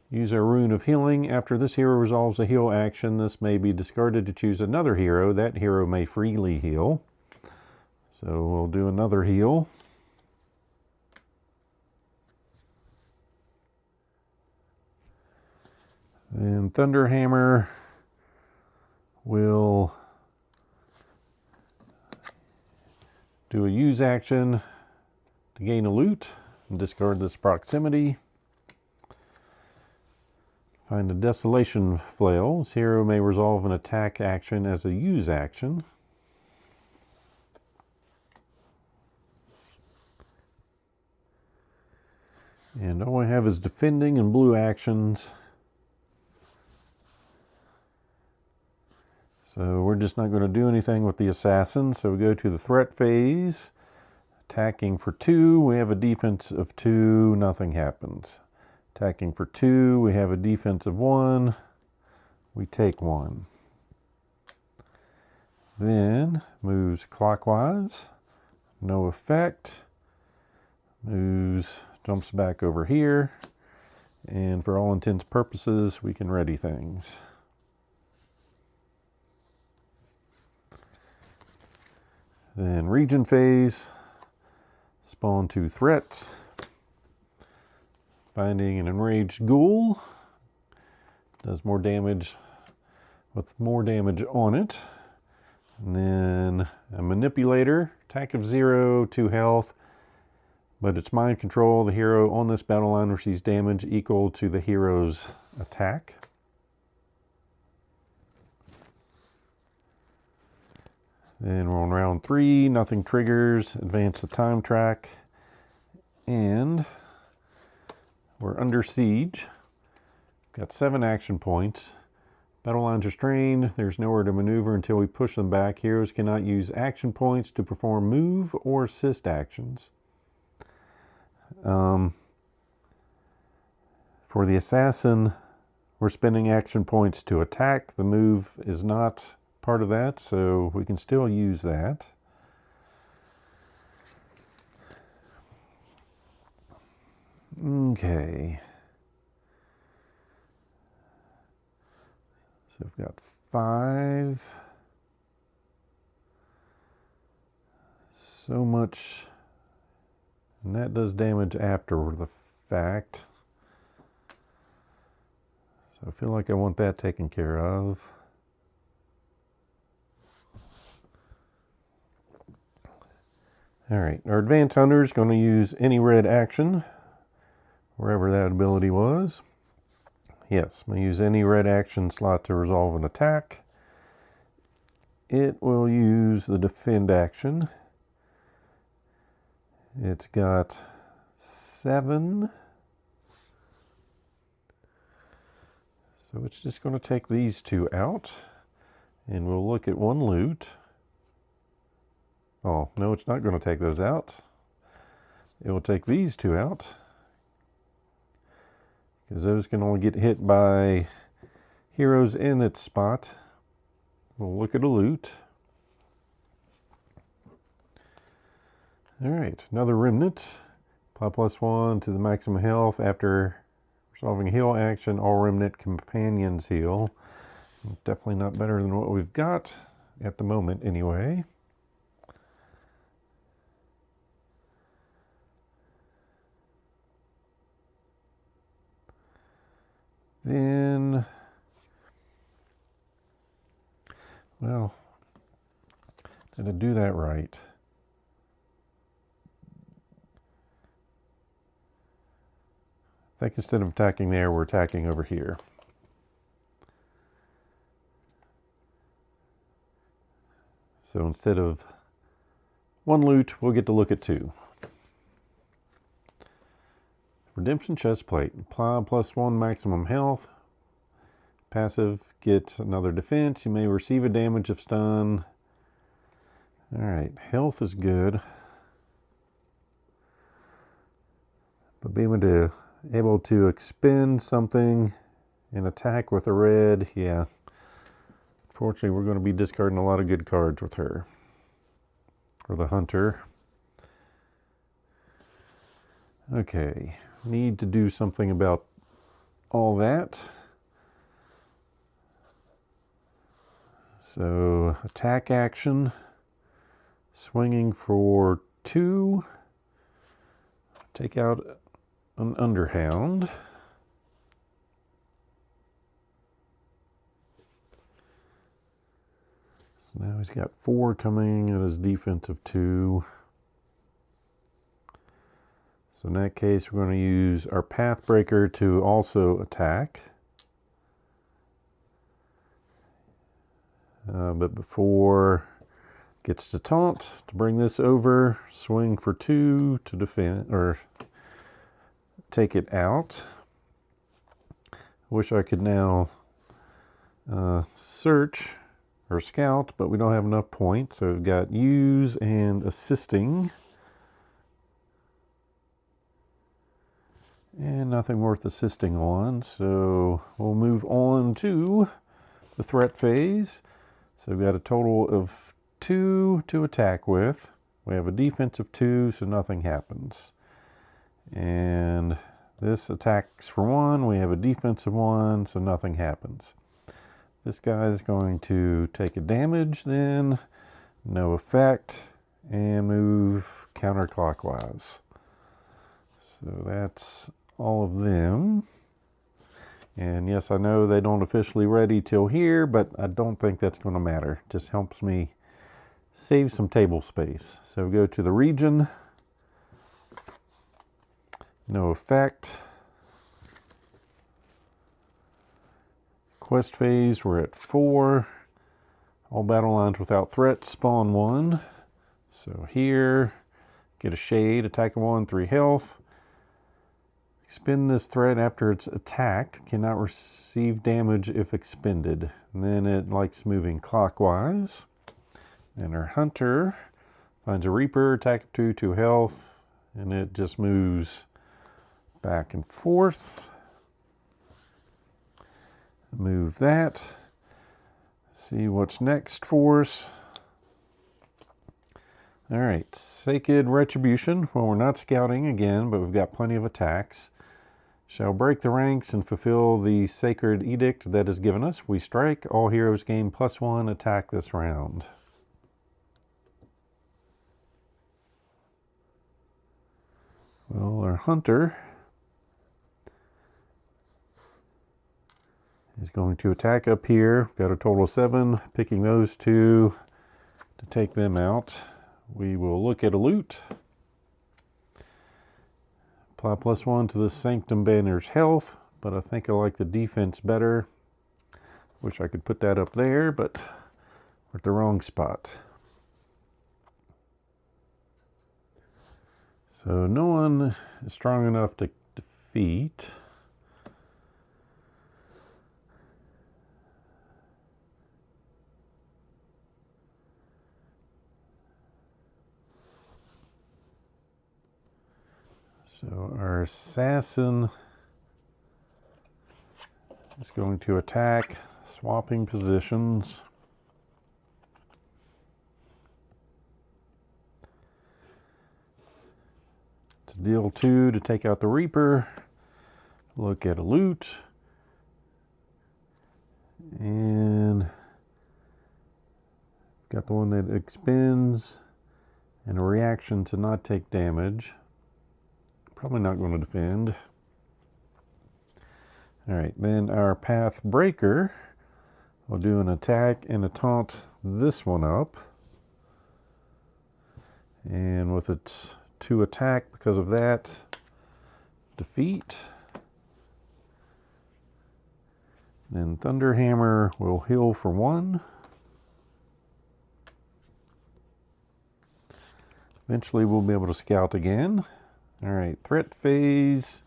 use our Rune of Healing. After this hero resolves a heal action, this may be discarded to choose another hero. That hero may freely heal. So we'll do another heal. And Thunderhammer will do a use action to gain a loot and discard this proximity. Find a Desolation Flail. This hero may resolve an attack action as a use action. And all I have is defending and blue actions. So we're just not going to do anything with the assassin. So we go to the threat phase. Attacking for 2, we have a defense of 2, nothing happens. Attacking for 2, we have a defense of 1, we take 1. Then moves clockwise, no effect. Moves, jumps back over here. And for all intents and purposes, we can ready things. Then region phase, spawn 2 threats. Finding an enraged ghoul, does more damage with more damage on it. And then a manipulator, attack of 0, 2 health, but it's mind control. The hero on this battle line receives damage equal to the hero's attack. Then we're on round 3, nothing triggers, advance the time track, and we're under siege. Got 7 action points. Battle lines are strained, there's nowhere to maneuver until we push them back. Heroes cannot use action points to perform move or assist actions. For the assassin, we're spending action points to attack. The move is not part of that, so we can still use that. Okay. So we've got 5. So much, and that does damage after the fact. So I feel like I want that taken care of. Alright, our Advanced Hunter is going to use any red action, wherever that ability was. Yes, I'm going to use any red action slot to resolve an attack. It will use the defend action. It's got 7. So it's just going to take these 2 out. And we'll look at 1 loot. Oh, no, it's not going to take those out. It will take these 2 out, because those can only get hit by heroes in its spot. We'll look at a loot. Alright, another remnant. Apply +1 to the maximum health. After resolving a heal action, all remnant companions heal. Definitely not better than what we've got at the moment anyway. Then Well, did I do that right? I think instead of attacking there, we're attacking over here. So instead of one loot, we'll get to look at two. Redemption chest plate. Apply +1 maximum health. Passive, get another defense. You may receive a damage if stun. Alright, health is good. But being able to expend something and attack with a red, yeah. Unfortunately, we're going to be discarding a lot of good cards with her. Or the hunter. Okay, need to do something about all that. So, attack action. Swinging for 2. Take out an Underhound. So now he's got 4 coming at his defense of 2. So in that case, we're going to use our Pathbreaker to also attack. But before gets to taunt, to bring this over, swing for 2 to defend, or take it out. Wish I could now search or scout, but we don't have enough points. So we've got use and assisting. And nothing worth assisting on, so we'll move on to the threat phase. So we've got a total of 2 to attack with. We have a defense of 2, so nothing happens. And this attacks for 1. We have a defense of 1, so nothing happens. This guy is going to take a damage then, no effect, and move counterclockwise. So that's all of them. And yes, I know they don't officially ready till here, but I don't think that's going to matter. It just helps me save some table space. So go to the region. No effect. Quest phase, we're at 4. All battle lines without threat, spawn 1. So here, get a shade, attack of 1, 3 health. Expend this threat after it's attacked. Cannot receive damage if expended. And then it likes moving clockwise. And our hunter finds a reaper, attack of 2, 2 health. And it just moves back and forth. Move that. See what's next for us. Alright, Sacred Retribution. Well, we're not scouting again, but we've got plenty of attacks. Shall break the ranks and fulfill the sacred edict that is given us. We strike. All heroes gain +1 attack this round. Well, our hunter is going to attack up here. We've got a total of 7. Picking those 2 to take them out. We will look at a loot. Apply +1 to the Sanctum banner's health, but I think I like the defense better. Wish I could put that up there, but we're at the wrong spot. So no one is strong enough to defeat. So our assassin is going to attack, swapping positions. To deal 2 to take out the Reaper. Look at a loot. And got the one that expends and a reaction to not take damage. Probably not going to defend. All right, then our Pathbreaker I'll do an attack and a taunt this one up. And with its 2 attack, because of that, defeat. Then Thunderhammer will heal for 1. Eventually we'll be able to scout again. Alright, threat phase.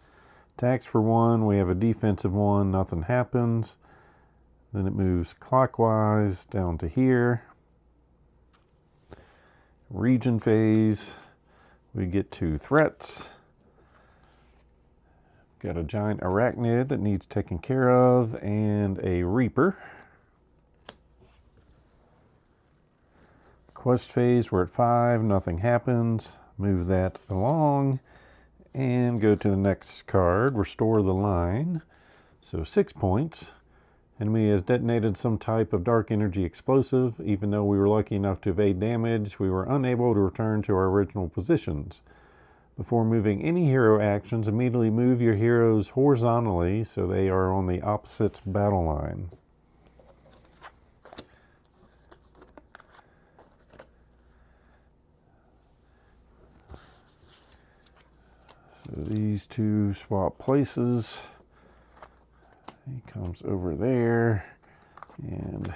Attacks for 1. We have a defensive 1. Nothing happens. Then it moves clockwise down to here. Region phase. We get 2 threats. Got a giant arachnid that needs taken care of, and a reaper. Quest phase, we're at 5, nothing happens. Move that along and go to the next card. Restore the line. So 6 points. Enemy has detonated some type of dark energy explosive. Even though we were lucky enough to evade damage, we were unable to return to our original positions. Before moving any hero actions, immediately move your heroes horizontally so they are on the opposite battle line. So these 2 swap places. He comes over there, and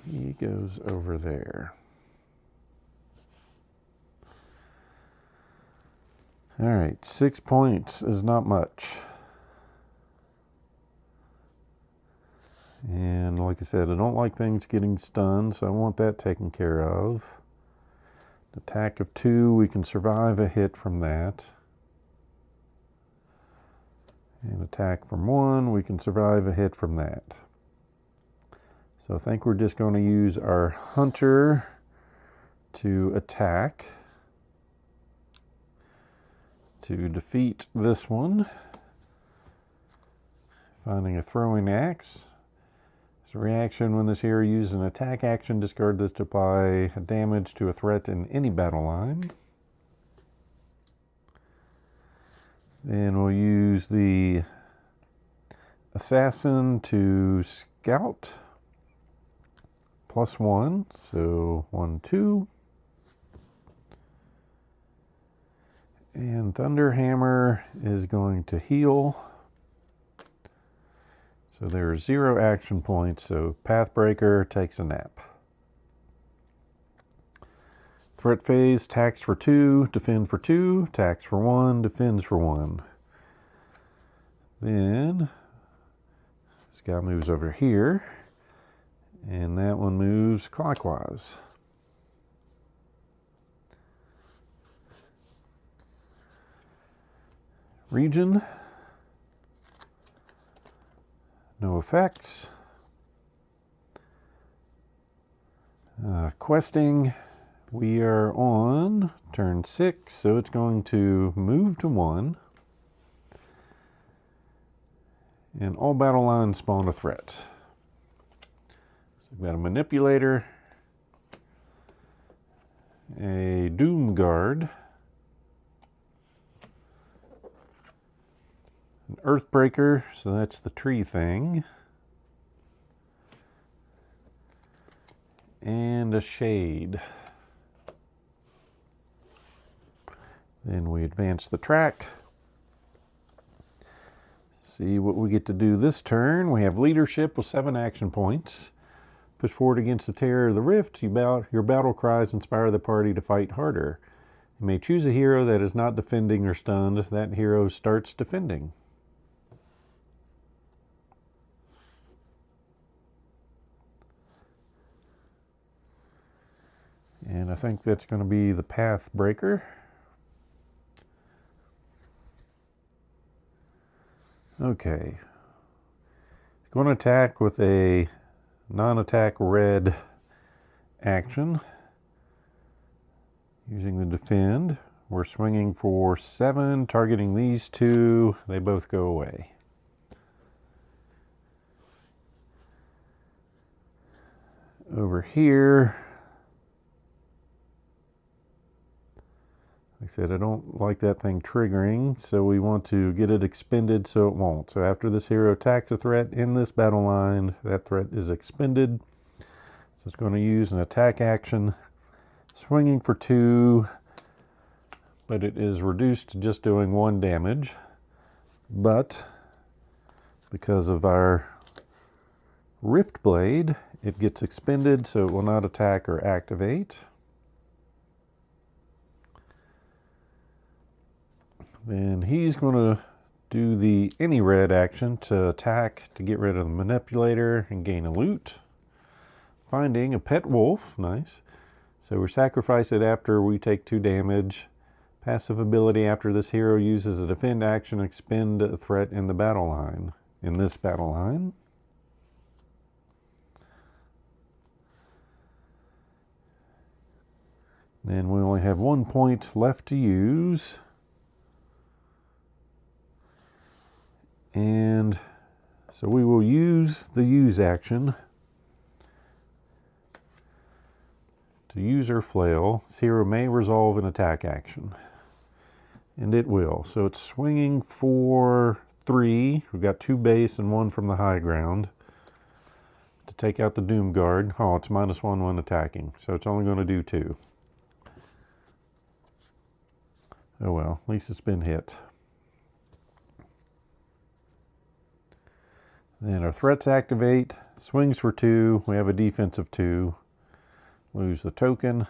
he goes over there. All right, 6 points is not much. And like I said, I don't like things getting stunned, so I want that taken care of. Attack of 2, we can survive a hit from that. And attack from 1, we can survive a hit from that. So I think we're just going to use our hunter to attack to defeat this one. Finding a throwing axe. As a reaction, when this hero uses an attack action, discard this to apply damage to a threat in any battle line. Then we'll use the assassin to scout. +1, so 1, 2. And Thunderhammer is going to heal. So there are 0 action points, so Pathbreaker takes a nap. Threat phase, attacks for 2, defend for 2, attacks for 1, defends for 1. Then this guy moves over here, and that one moves clockwise. Region, no effects. Questing, we are on turn 6, so it's going to move to 1. And all battle lines spawn a threat. So we've got a manipulator, a doom guard, an earthbreaker, so that's the tree thing, and a shade. Then we advance the track. See what we get to do this turn. We have leadership with 7 action points. Push forward against the terror of the rift. Your battle cries inspire the party to fight harder. You may choose a hero that is not defending or stunned. That hero starts defending. And I think that's going to be the Pathbreaker. Okay. Going to attack with a non-attack red action. Using the defend. We're swinging for 7, targeting these 2. They both go away. Over here, Like I said, I don't like that thing triggering, so we want to get it expended so it won't. So after this hero attacks a threat in this battle line, that threat is expended. So it's going to use an attack action, swinging for 2, but it is reduced to just doing 1 damage. But because of our Rift Blade, it gets expended, so it will not attack or activate. Then he's going to do the any red action to attack to get rid of the manipulator and gain a loot. Finding a pet wolf, nice. So we sacrifice it after we take 2 damage. Passive ability after this hero uses a defend action, expend a threat in the battle line. In this battle line. Then we only have 1 point left to use. And so we will use the use action to use our flail. This hero may resolve an attack action. And it will. So it's swinging for 3. We've got 2 base and 1 from the high ground to take out the Doom Guard. Oh, it's -1 when attacking. So it's only going to do 2. Oh well, at least it's been hit. Then our threats activate, swings for 2, we have a defense of 2, lose the token.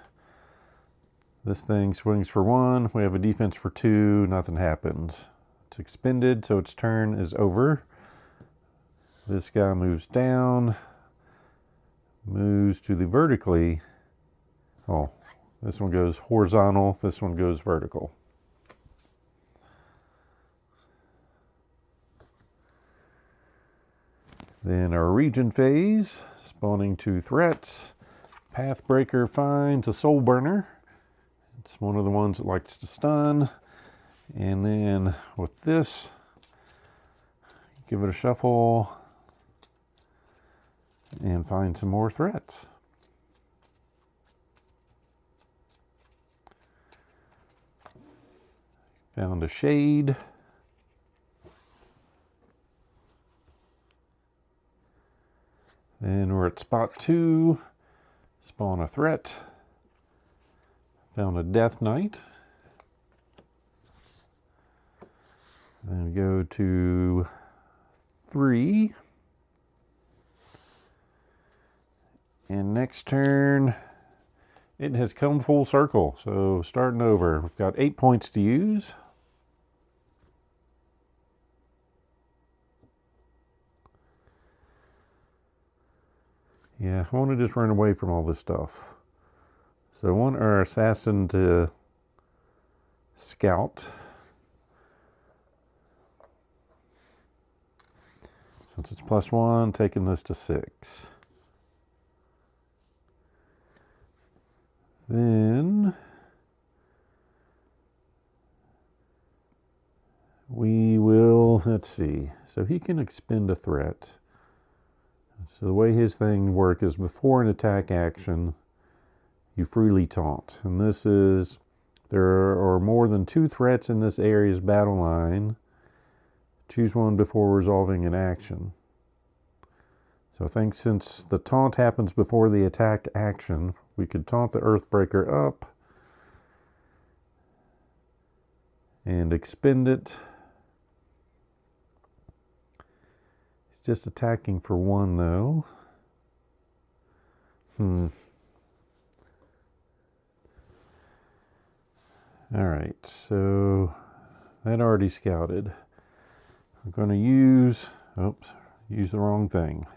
This thing swings for 1, we have a defense for 2, nothing happens. It's expended, so its turn is over. This guy moves down, moves to the vertically. Oh, this one goes horizontal, this one goes vertical. Then our region phase, spawning 2 threats. Pathbreaker finds a soul burner. It's one of the ones that likes to stun. And then with this, give it a shuffle and find some more threats. Found a shade. Then we're at spot 2, spawn a threat, found a Death Knight. Then we go to 3, and next turn, it has come full circle, so starting over. We've got 8 points to use. Yeah, I want to just run away from all this stuff. So I want our assassin to scout. Since it's +1, taking this to 6. Then we will, let's see. So he can expend a threat. So the way his thing works is before an attack action, you freely taunt. And this is, there are more than 2 threats in this area's battle line. Choose one before resolving an action. So I think since the taunt happens before the attack action, we could taunt the Earthbreaker up and expend it. Just attacking for 1 though. Alright, so that already scouted. I'm going to use, use the wrong thing.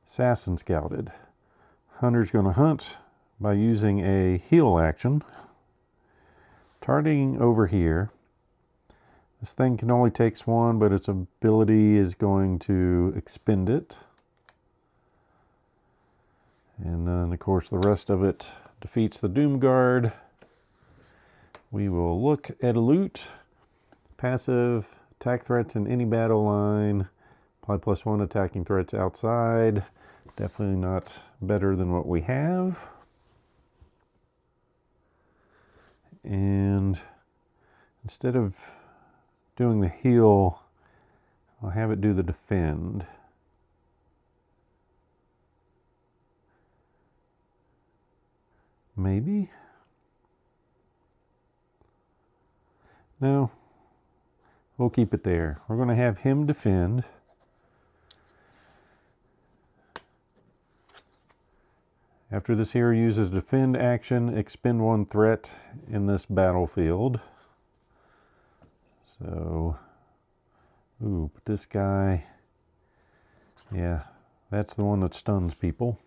Assassin scouted. Hunter's going to hunt by using a heal action. Targeting over here. This thing can only take 1, but its ability is going to expend it. And then, of course, the rest of it defeats the Doom Guard. We will look at a loot. Passive, attack threats in any battle line. Apply +1 attacking threats outside. Definitely not better than what we have. And instead of doing the heal, I'll have it do the defend. Maybe? No. We'll keep it there. We're going to have him defend. After this hero uses defend action, expend 1 threat in this battlefield. So, but this guy, yeah, that's the one that stuns people.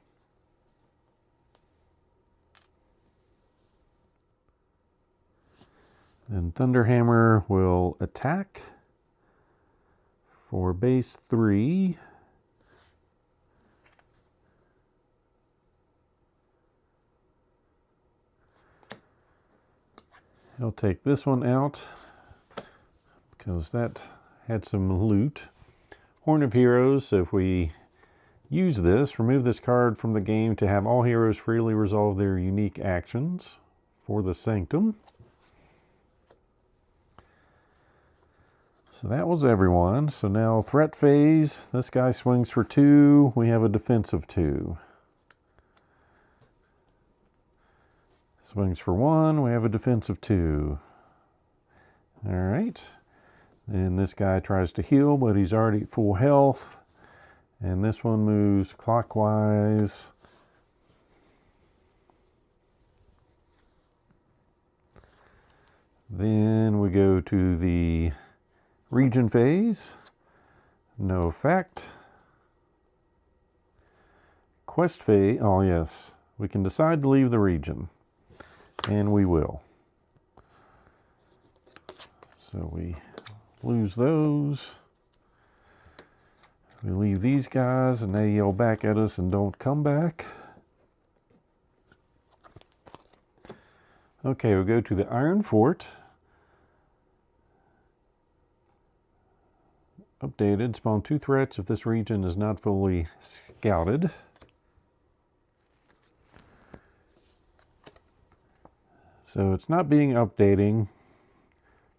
Then Thunderhammer will attack for base 3. He'll take this one out because that had some loot. Horn of Heroes, so if we use this, remove this card from the game to have all heroes freely resolve their unique actions for the Sanctum. So that was everyone. So now threat phase, this guy swings for 2, we have a defense of 2. Swings for 1, we have a defense of 2. All right. And this guy tries to heal, but he's already at full health. And this one moves clockwise. Then we go to the region phase. No effect. Quest phase, oh yes. We can decide to leave the region. And we will. So we lose those. We leave these guys and they yell back at us and don't come back. Okay, we'll go to the Iron Fort. Updated, spawn 2 threats if this region is not fully scouted. So it's not being updating,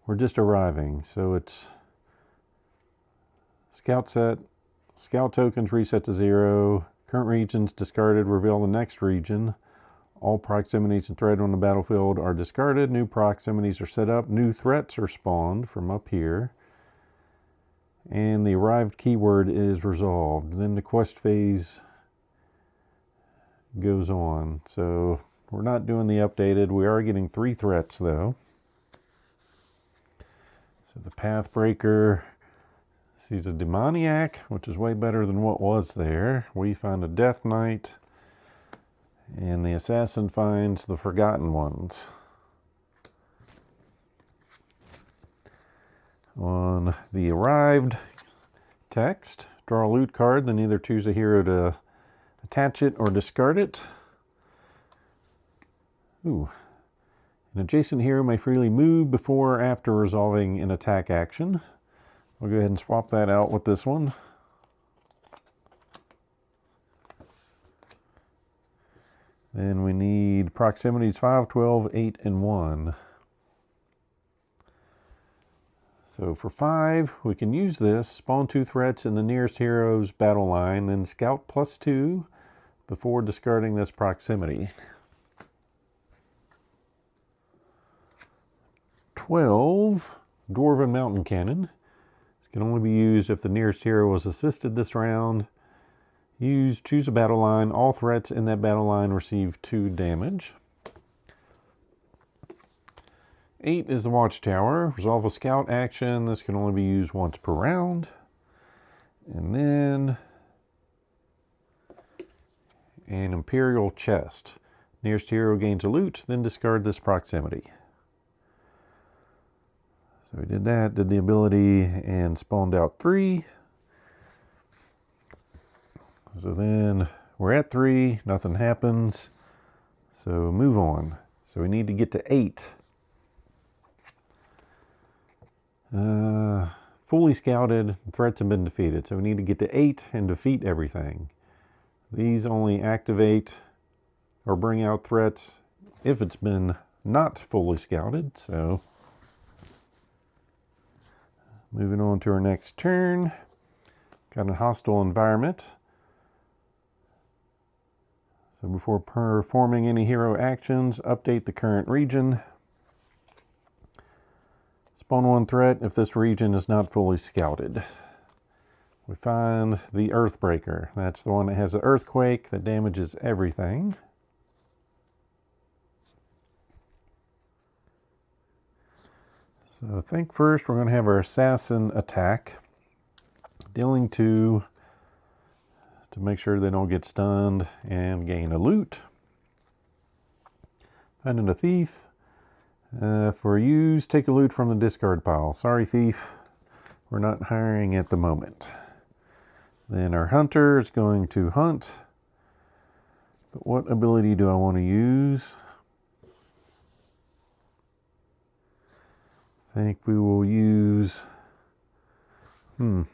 we're just arriving. So it's scout set, scout tokens reset to 0, current regions discarded, reveal the next region. All proximities and threat on the battlefield are discarded, new proximities are set up, new threats are spawned from up here. And the arrived keyword is resolved. Then the quest phase goes on. So we're not doing the updated. We are getting 3 threats though. So the Pathbreaker sees a Demoniac, which is way better than what was there. We find a Death Knight. And the Assassin finds the Forgotten Ones. On the arrived text, draw a loot card, then either choose a hero to attach it or discard it. Ooh. An adjacent hero may freely move before or after resolving an attack action. We'll go ahead and swap that out with this one. Then we need proximities 5, 12, 8, and 1. So for 5, we can use this, spawn 2 threats in the nearest hero's battle line, then scout +2 before discarding this proximity. 12, Dwarven Mountain Cannon. It can only be used if the nearest hero was assisted this round. Choose a battle line. All threats in that battle line receive 2 damage. 8 is the Watchtower. Resolve a scout action. This can only be used once per round. And then an Imperial Chest. Nearest hero gains a loot, then discard this proximity. So we did that, did the ability, and spawned out 3. So then we're at 3, nothing happens. So move on. So we need to get to 8. Fully scouted, threats have been defeated. So we need to get to 8 and defeat everything. These only activate or bring out threats if it's been not fully scouted, so moving on to our next turn. Got a hostile environment. So before performing any hero actions, update the current region. Spawn one threat if this region is not fully scouted. We find the Earthbreaker. That's the one that has an earthquake that damages everything. So I think first we're going to have our assassin attack, dealing 2 to make sure they don't get stunned and gain a loot. Finding a thief. For use, take a loot from the discard pile. Sorry, thief. We're not hiring at the moment. Then our hunter is going to hunt. But what ability do I want to use? I think we will use... Let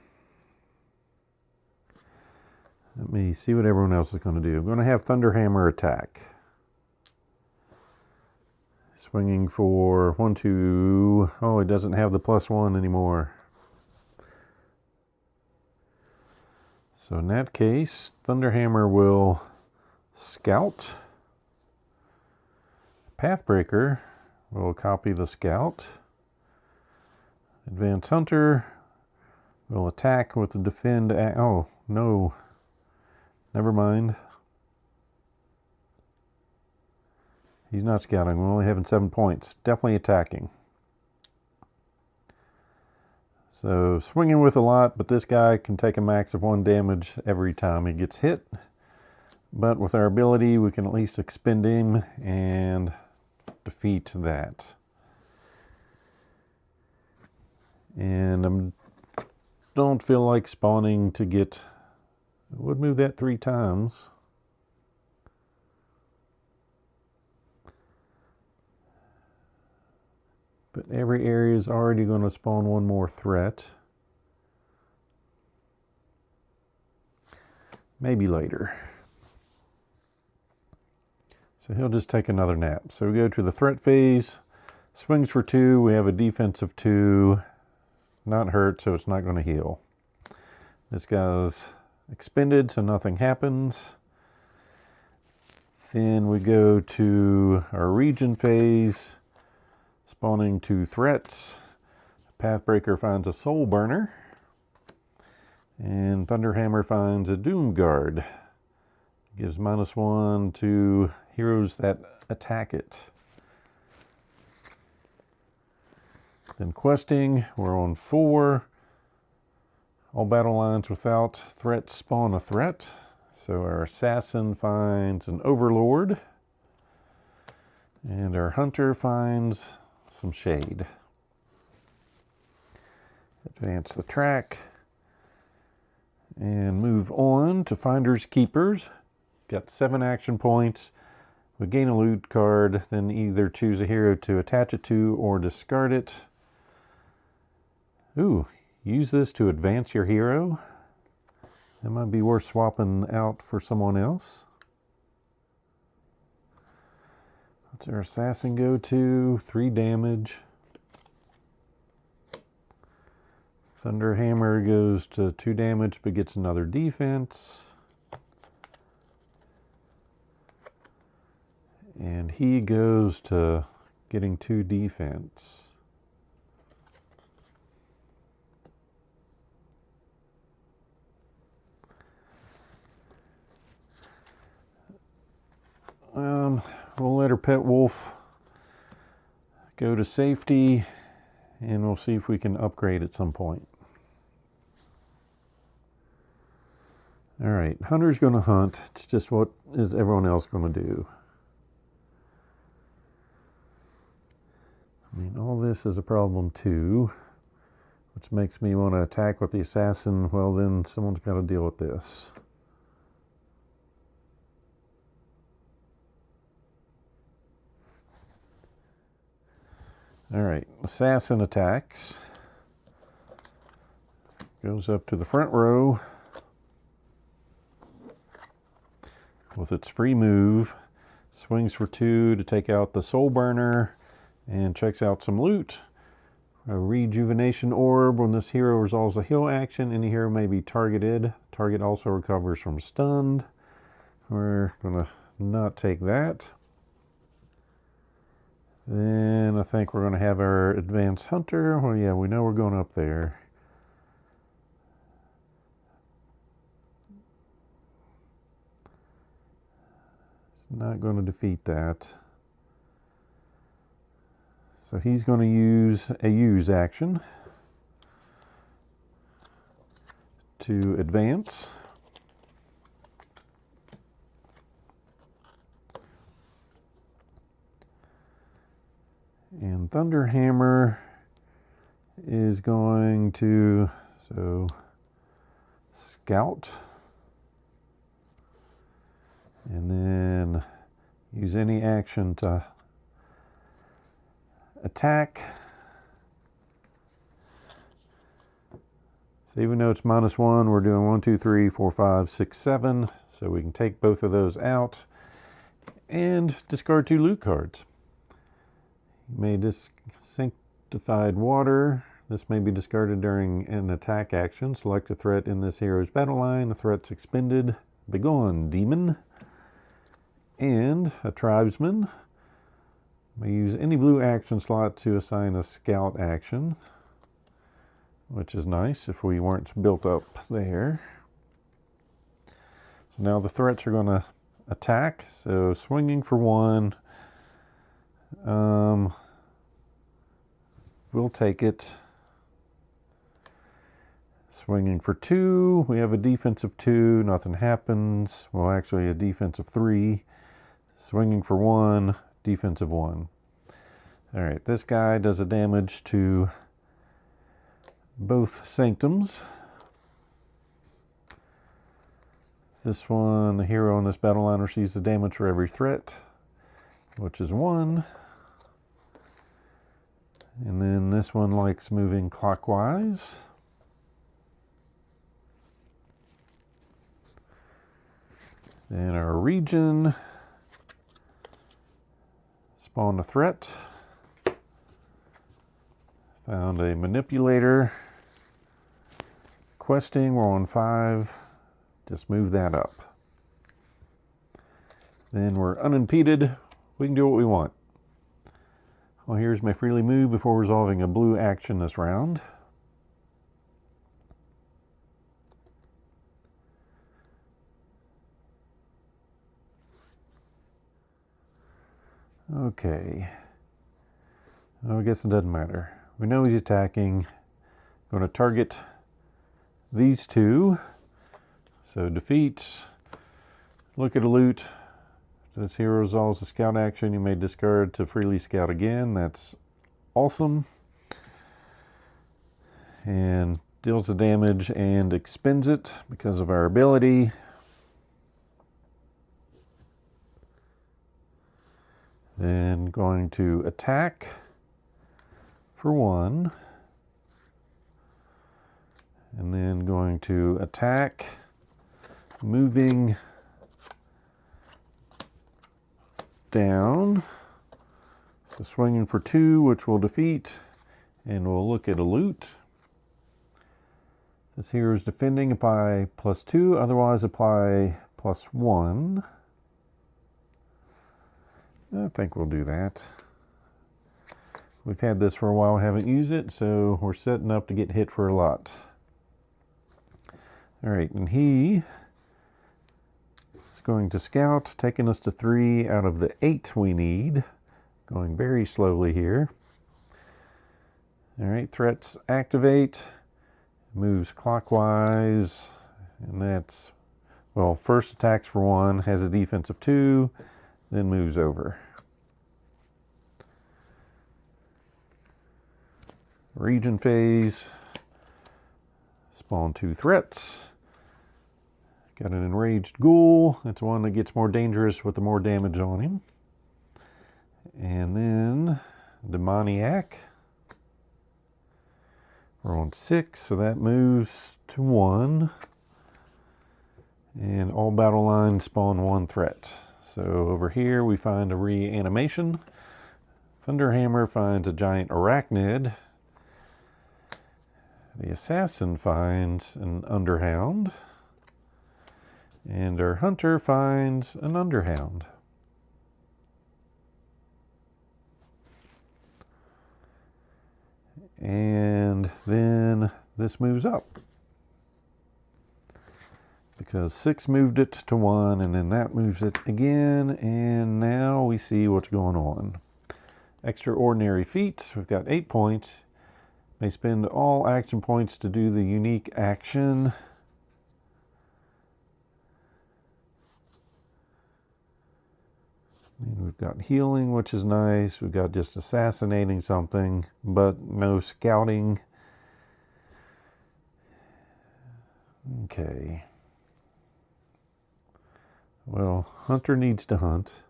me see what everyone else is going to do. I'm going to have Thunderhammer attack. Swinging for 1, 2... Oh, it doesn't have the +1 anymore. So in that case, Thunderhammer will scout. Pathbreaker will copy the scout. Advanced Hunter will attack with the defend. Oh, no. Never mind. He's not scouting. We're only having 7 points. Definitely attacking. So swinging with a lot, but this guy can take a max of 1 damage every time he gets hit. But with our ability, we can at least expend him and defeat that. And I don't feel like spawning to get... I would move that 3 times. But every area is already going to spawn 1 more threat. Maybe later. So he'll just take another nap. So we go to the threat phase. Swings for 2. We have a defense of 2. Not hurt, so it's not going to heal. This guy's expended, so nothing happens. Then we go to our region phase. Spawning 2 threats. Pathbreaker finds a Soul Burner. And Thunderhammer finds a Doom Guard. Gives -1 to heroes that attack it. Then questing, we're on 4. All battle lines without threats spawn a threat. So our assassin finds an Overlord. And our hunter finds some shade. Advance the track. And move on to Finders Keepers. Got 7 action points. We gain a loot card, then either choose a hero to attach it to or discard it. Ooh, use this to advance your hero. That might be worth swapping out for someone else. What's our assassin go to? 3 damage. Thunderhammer goes to 2 damage but gets another defense. And he goes to getting 2 defense. We'll let our pet wolf go to safety, and we'll see if we can upgrade at some point. All right, Hunter's going to hunt. It's just what is everyone else going to do? I mean, all this is a problem too, which makes me want to attack with the assassin. Well, then someone's got to deal with this. All right, assassin attacks. Goes up to the front row with its free move. Swings for 2 to take out the Soul Burner and checks out some loot. A Rejuvenation Orb. When this hero resolves a heal action, any hero may be targeted. Target also recovers from stunned. We're going to not take that. Then I think we're going to have our Advanced Hunter. Well, yeah, we know we're going up there. It's not going to defeat that. So he's going to use a use action to advance. And Thunderhammer is going to scout. And then use any action to attack. So even though it's -1, we're doing 1, 2, 3, 4, 5, 6, 7. So we can take both of those out and discard 2 loot cards. You may Sanctified Water. This may be discarded during an attack action. Select a threat in this hero's battle line. The threat's expended. Begone, demon. And a Tribesman. May use any blue action slot to assign a scout action, which is nice if we weren't built up there. So now the threats are going to attack. So swinging for 1. We'll take it. Swinging for 2. We have a defense of 2. Nothing happens. Well, actually a defense of 3. Swinging for 1. Defense of 1. All right, this guy does a damage to both Sanctums. This one, the hero on this battle line receives the damage for every threat, which is 1. And then this one likes moving clockwise. Then our region, spawn a threat. Found a manipulator. Questing, we're on 5. Just move that up. Then we're unimpeded. We can do what we want. Well, here's my freely move before resolving a blue action this round. Okay. Well, I guess it doesn't matter. We know he's attacking. Going to target these 2. So defeats. Look at a loot. This hero resolves a scout action. You may discard to freely scout again. That's awesome. And deals the damage and expends it because of our ability. Then going to attack for 1. And then going to attack, moving down. So swinging for 2, which will defeat. And we'll look at a loot. This hero is defending, apply +2, otherwise apply +1. I think we'll do that. We've had this for a while, haven't used it, so we're setting up to get hit for a lot. All right, and he is going to scout, taking us to 3 out of the 8 we need. Going very slowly here. All right, threats activate. Moves clockwise, and that's, well, first attacks for 1, has a defense of 2, then moves over. Region phase, spawn 2 threats. Got an enraged ghoul. That's one that gets more dangerous with the more damage on him. And then demoniac. We're on 6, so that moves to 1. And all battle lines spawn 1 threat. So over here we find a reanimation. Thunderhammer finds a giant arachnid. The assassin finds an underhound. And our hunter finds an underhound. And then this moves up, because 6 moved it to 1, and then that moves it again, and now we see what's going on. Extraordinary feats, we've got 8 points. May spend all action points to do the unique action. And we've got healing, which is nice. We've got just assassinating something, but no scouting. Okay. Well, hunter needs to hunt.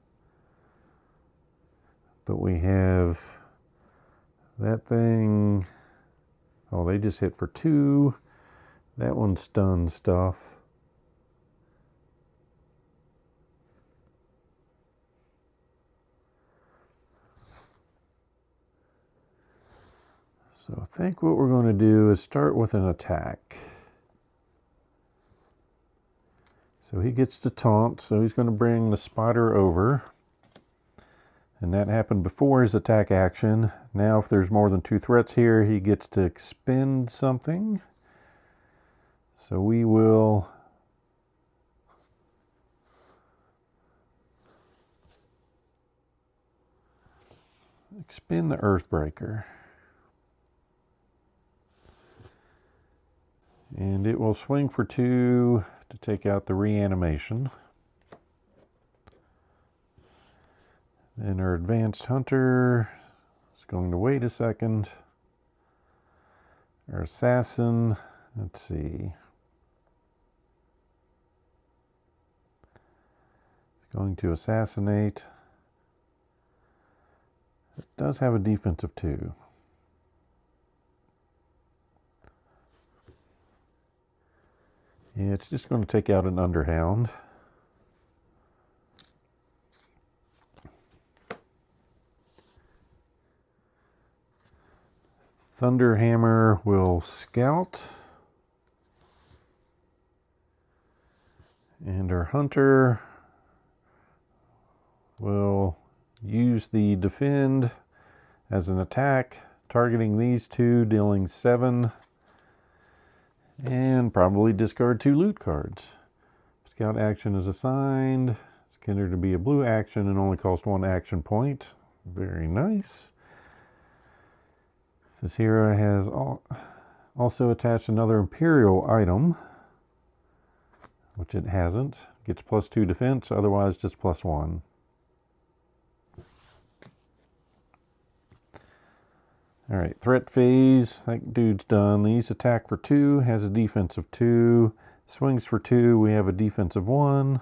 But we have that thing. Oh, they just hit for 2. That one's stun stuff. So I think what we're going to do is start with an attack. So he gets to taunt, so he's going to bring the spider over. And that happened before his attack action. Now if there's more than 2 threats here, he gets to expend something. So we will expend the Earthbreaker. And it will swing for 2 to take out the reanimation. Then our advanced hunter is going to wait a second. Our assassin, let's see. It's going to assassinate. It does have a defense of 2. Yeah, it's just going to take out an underhound. Thunderhammer will scout. And our hunter will use the defend as an attack, targeting these 2, dealing 7. And probably discard 2 loot cards. Scout action is assigned. It's considered to be a blue action and only costs 1 action point. Very nice. This hero has also attached another Imperial item, which it hasn't. Gets +2 defense, otherwise just +1. Alright, threat phase, that dude's done. These attack for 2, has a defense of 2. Swings for 2, we have a defense of 1.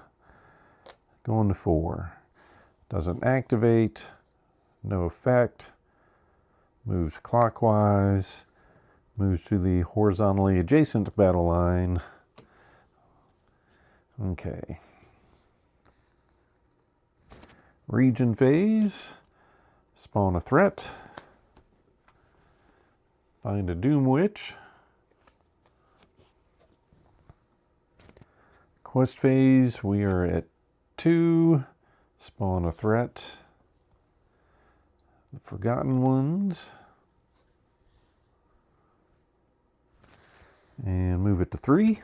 Going to 4. Doesn't activate, no effect. Moves clockwise, moves to the horizontally adjacent battle line. Okay. Region phase, spawn a threat. Find a Doom Witch. Quest phase, we are at 2. Spawn a threat. The Forgotten Ones. And move it to 3.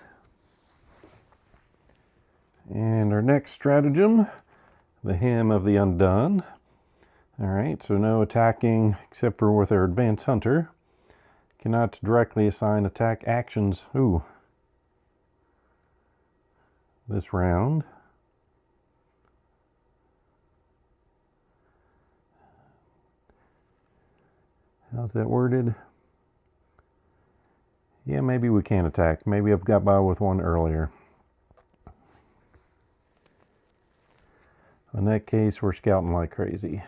And our next stratagem, the Hymn of the Undone. Alright, so no attacking except for with our Advanced Hunter. Cannot directly assign attack actions. Ooh. This round. How's that worded? Yeah, maybe we can attack. Maybe I've got by with 1 earlier. In that case, we're scouting like crazy.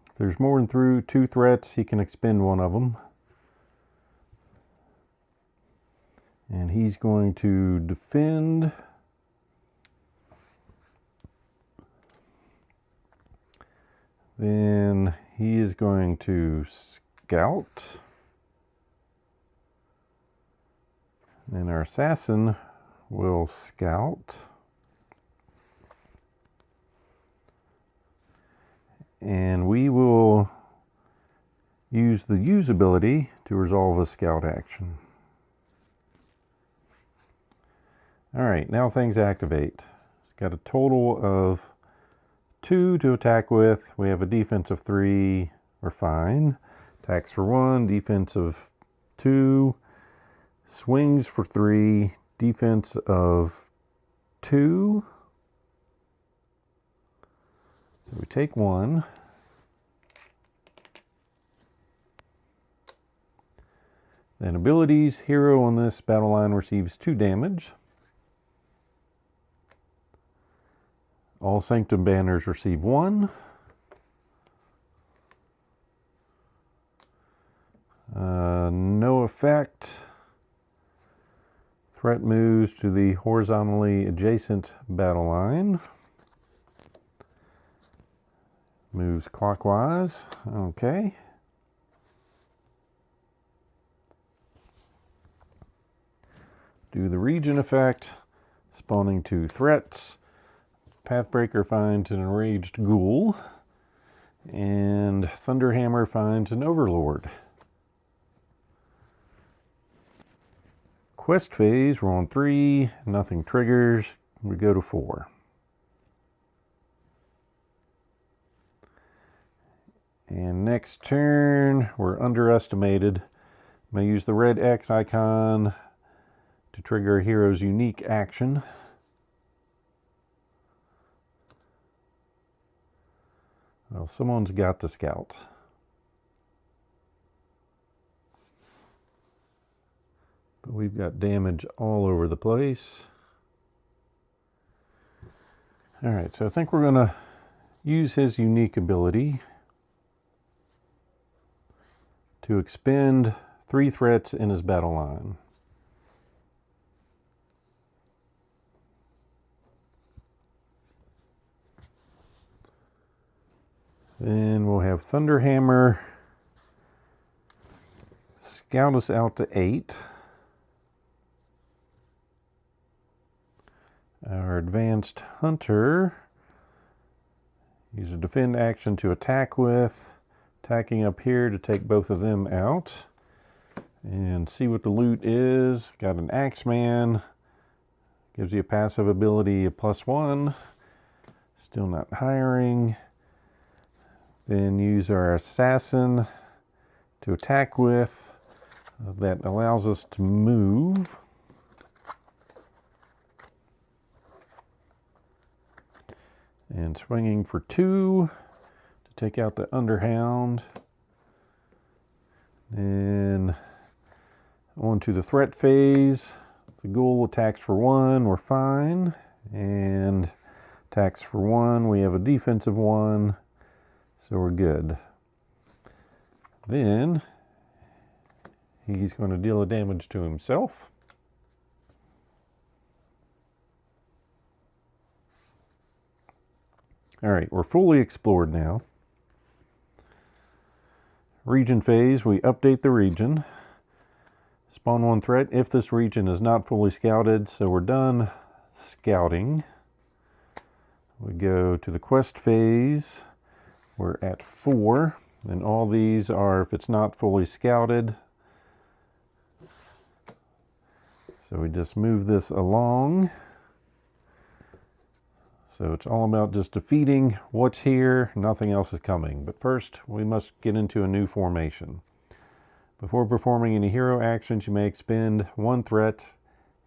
If there's more than 2 threats, he can expend 1 of them. And he's going to defend. Then he is going to scout. And our assassin will scout. And we will use the use ability to resolve a scout action. All right, now things activate. It's got a total of 2 to attack with. We have a defense of 3. We're fine. Attacks for 1, defense of 2, swings for 3, defense of 2. So we take 1. Then abilities, hero on this battle line receives 2 damage. All Sanctum banners receive 1. No effect. Threat moves to the horizontally adjacent battle line. Moves clockwise. Okay. Do the region effect, spawning 2 threats. Pathbreaker finds an enraged ghoul, and Thunderhammer finds an overlord. Quest phase, we're on 3, nothing triggers, we go to 4. And next turn, we're underestimated. May use the red X icon to trigger a hero's unique action. Well, someone's got the scout. But we've got damage all over the place. All right, so I think we're going to use his unique ability to expend 3 threats in his battle line. Then we'll have Thunderhammer scout us out to 8. Our advanced hunter use a defend action to attack with, attacking up here to take both of them out. And see what the loot is. Got an Axeman, gives you a passive ability of +1. Still not hiring. Then use our assassin to attack with. That allows us to move. And swinging for 2 to take out the Underhound. Then on to the threat phase. The ghoul attacks for 1, we're fine. And attacks for 1, we have a defense of 1. So we're good. Then he's going to deal a damage to himself. All right, we're fully explored now. Region phase, we update the region. Spawn 1 threat if this region is not fully scouted, so we're done scouting. We go to the quest phase. We're at 4, and all these are if it's not fully scouted. So we just move this along. So it's all about just defeating what's here, nothing else is coming. But first, we must get into a new formation. Before performing any hero actions, you may expend 1 threat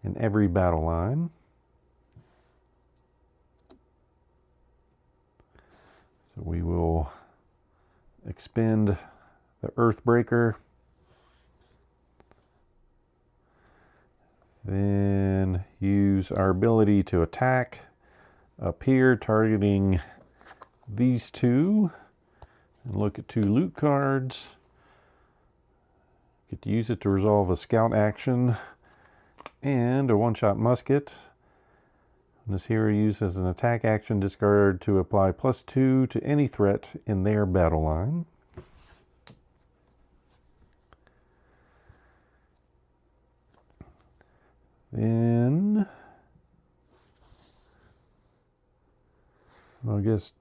in every battle line. So we will expend the Earthbreaker. Then use our ability to attack up here, targeting these 2. And look at 2 loot cards. Get to use it to resolve a scout action. and a one-shot musket. This hero uses an attack action discard to apply +2 to any threat in their battle line. Then, well, I guess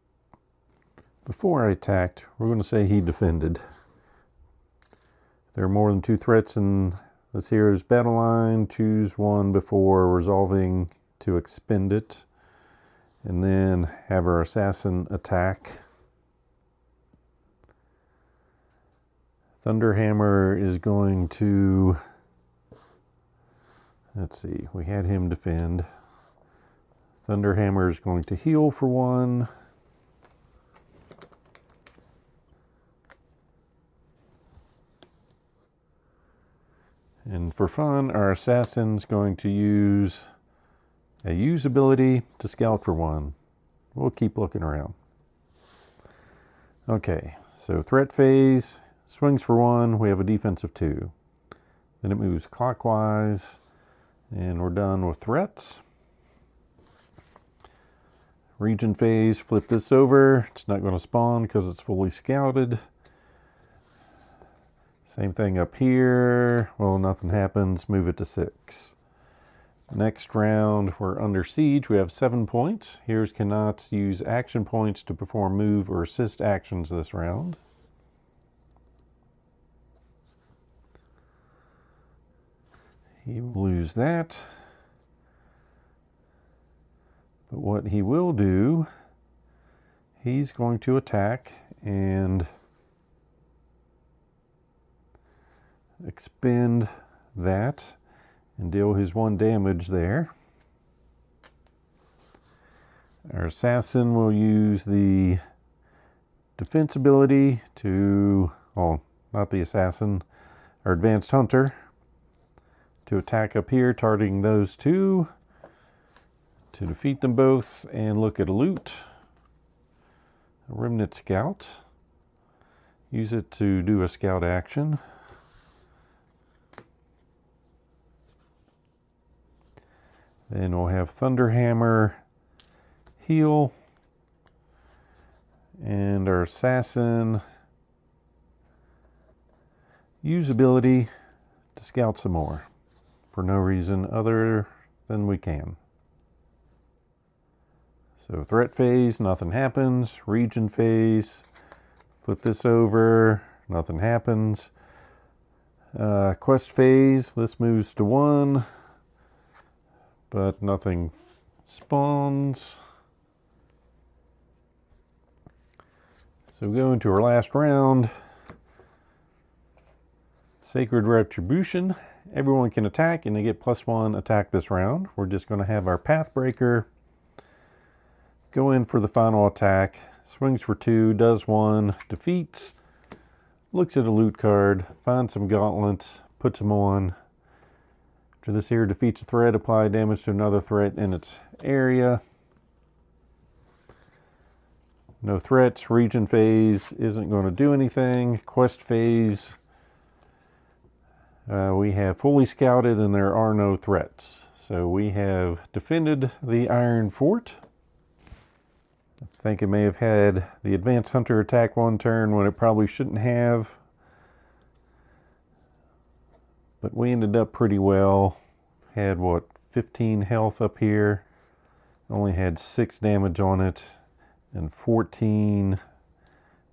before I attacked, we're going to say he defended. If there are more than 2 threats in this hero's battle line, choose one before resolving to expend it, and then have our assassin attack. Thunderhammer is going to, let's see, we had him defend. Thunderhammer is going to heal for 1. And for fun, our assassin's going to use a use ability to scout for 1. We'll keep looking around. Okay, so threat phase, swings for 1, we have a defense of 2. Then it moves clockwise, and we're done with threats. Region phase, flip this over. It's not going to spawn because it's fully scouted. Same thing up here. Well, nothing happens. Move it to 6. Next round, we're under siege. We have 7 points. Heroes cannot use action points to perform move or assist actions this round. He will lose that. But what he will do, he's going to attack and expend that and deal his 1 damage there. Our assassin will use the defense ability to, oh, not the assassin, our advanced hunter, to attack up here, targeting those 2, to defeat them both and look at a loot. A remnant scout. Use it to do a scout action. Then we'll have Thunderhammer heal, and our assassin use ability to scout some more for no reason other than we can. So threat phase, nothing happens. Region phase, flip this over, nothing happens. Quest phase, this moves to 1. But nothing spawns. So we go into our last round. Sacred Retribution. Everyone can attack and they get +1 attack this round. We're just going to have our Pathbreaker go in for the final attack. Swings for 2, does 1, defeats, looks at a loot card, finds some gauntlets, puts them on. After this here defeats a threat, apply damage to another threat in its area. No threats. Region phase isn't going to do anything. Quest phase, we have fully scouted and there are no threats. So we have defended the Iron Fort. I think it may have had the advanced hunter attack 1 turn when it probably shouldn't have. But we ended up pretty well. Had, what, 15 health up here. Only had 6 damage on it. And 14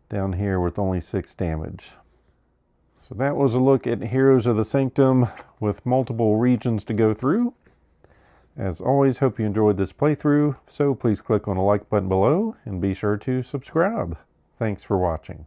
down here with only 6 damage. So that was a look at Heroes of the Sanctum with multiple regions to go through. As always, hope you enjoyed this playthrough. So please click on the like button below and be sure to subscribe. Thanks for watching.